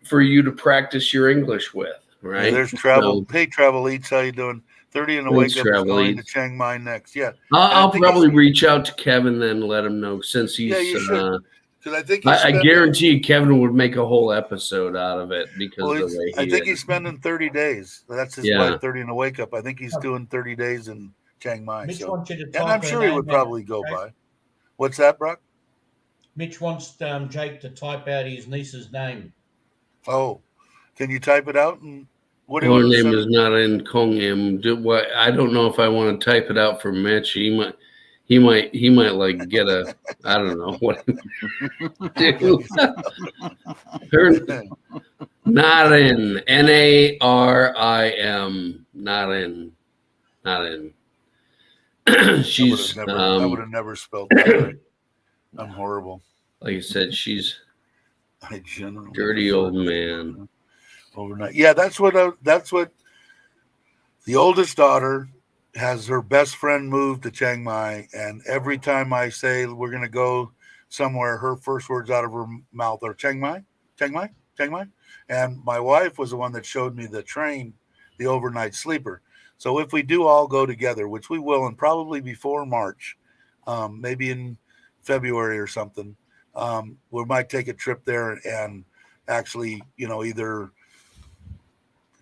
for you to practice your English with, right? Yeah, there's travel. Hey, Travel Eats, how you doing? 30 and a Wake Up is going to Chiang Mai next. Yeah. I'll probably reach out to Kevin then and let him know, since he's you should. Because I guarantee Kevin would make a whole episode out of it because of the way I think he's spending 30 days. That's his wife, 30 and a Wake Up. I think he's doing 30 days in Chiang Mai. Mitch wants you to and I'm sure he would probably go by. What's that, Brock? Mitch wants Jake to type out his niece's name. Oh, can you type it out? And what her name is not in Kongim. I don't know if I want to type it out for Mitch. He might like get a, I don't know what. Her Narin, Narim, Narin. She's. I would have never spelled that right. I'm horrible. Like I said, she's dirty old man. Overnight. Yeah, that's what the oldest daughter has. Her best friend moved to Chiang Mai, and every time I say we're going to go somewhere, her first words out of her mouth are Chiang Mai, Chiang Mai, Chiang Mai. And my wife was the one that showed me the train, the overnight sleeper. So if we do all go together, which we will, and probably before March, maybe in February or something, we might take a trip there and actually, either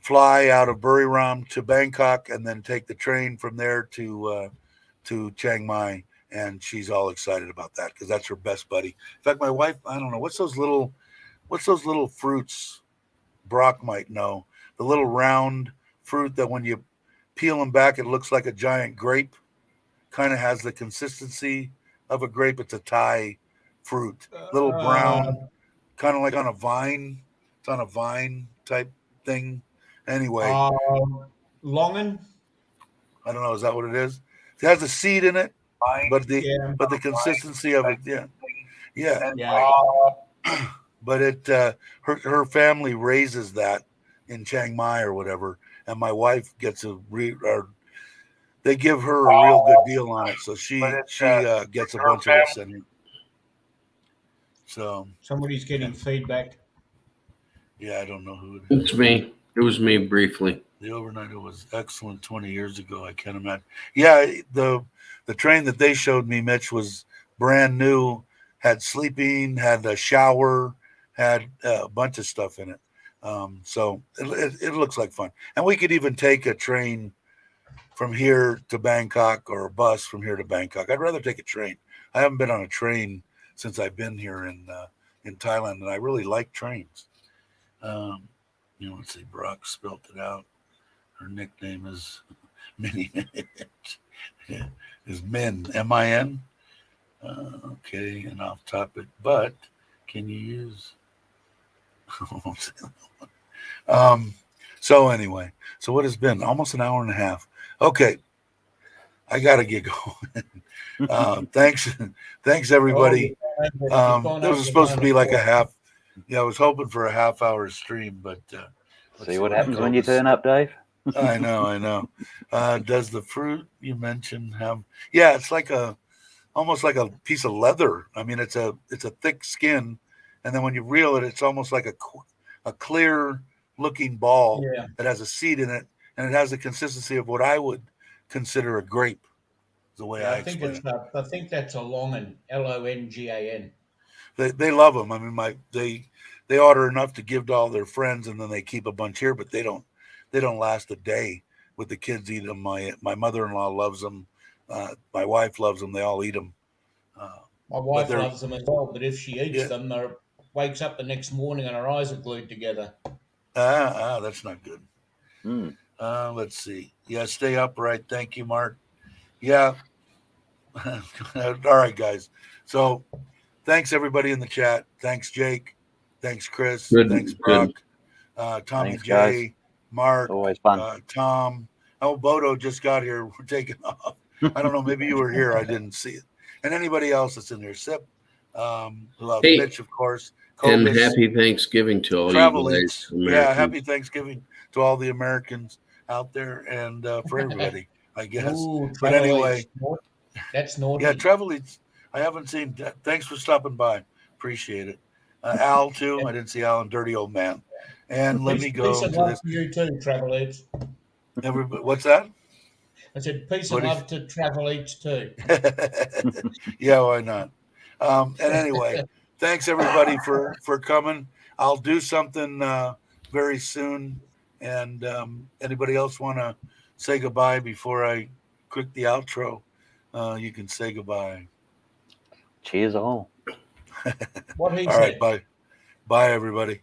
fly out of Buriram to Bangkok and then take the train from there to Chiang Mai. And she's all excited about that because that's her best buddy. In fact, my wife, I don't know, what's those little fruits? Brock might know. The little round fruit that when you peel them back, it looks like a giant grape. Kind of has the consistency of a grape. It's a Thai fruit, little brown, kind of like on a vine. It's on a vine type thing. Anyway, Longan. I don't know. Is that what it is? It has a seed in it, but the consistency of it, yeah. But it her family raises that in Chiang Mai or whatever, and my wife gets they give her a real good deal on it, so she gets a bunch of it sent in. So somebody's getting feedback. Yeah, I don't know who it is. It's me. It was me briefly. The overnighter was excellent 20 years ago. I can't imagine. Yeah, the train that they showed me, Mitch, was brand new, had sleeping, had a shower, had a bunch of stuff in it. So it looks like fun. And we could even take a train from here to Bangkok or a bus from here to Bangkok. I'd rather take a train. I haven't been on a train since I've been here in Thailand, and I really like trains. Let's see, Brock spelt it out. Her nickname is Minnie. Is Min, M-I-N. Okay, and off topic, but can you use? So anyway, so what has been almost an hour and a half? Okay, I gotta get going. Thanks everybody. This was supposed to be like a half. Yeah, I was hoping for a half-hour stream, but see what happens when you turn up, Dave. I know. Does the fruit you mentioned have? Yeah, it's like almost like a piece of leather. I mean, it's a thick skin, and then when you reel it, it's almost like a clear looking ball that has a seed in it, and it has the consistency of what I would consider a grape. The way I think explain it. I think that's a longan, Longan. They love them. I mean, they order enough to give to all their friends, and then they keep a bunch here, but they don't last a day. With the kids eat them. My mother-in-law loves them. My wife loves them. They all eat them. My wife loves them as well, but if she eats them, wakes up the next morning and her eyes are glued together. That's not good. Mm. Let's see. Yeah, stay upright. Thank you, Mark. Yeah. All right, guys. So thanks everybody in the chat. Thanks, Jake. Thanks, Chris. Good, thanks, Brock. Tommy Thanks, J. guys. Mark. Always fun. Tom. Oh, Bodo just got here. We're taking off. I don't know. Maybe you were here. I didn't see it. And anybody else that's in there. Sip. Hey, Mitch, of course. And Cobus, happy Thanksgiving to all Travel you Eats. guys. Yeah, happy Thanksgiving to all the Americans out there and for everybody, I guess. Ooh, but anyway, that's naughty. Yeah, Travel Eats. I haven't seen. Thanks for stopping by. Appreciate it. Al too. I didn't see Al and Dirty Old Man. And let me go peace and to love this. to you too, Travel Eats. Everybody, what's that? I said peace and love to Travel Eats too. Yeah, why not? And anyway, thanks everybody for coming. I'll do something very soon. And anybody else want to say goodbye before I click the outro? You can say goodbye. Cheers all. What he all said. right, bye. Bye, everybody.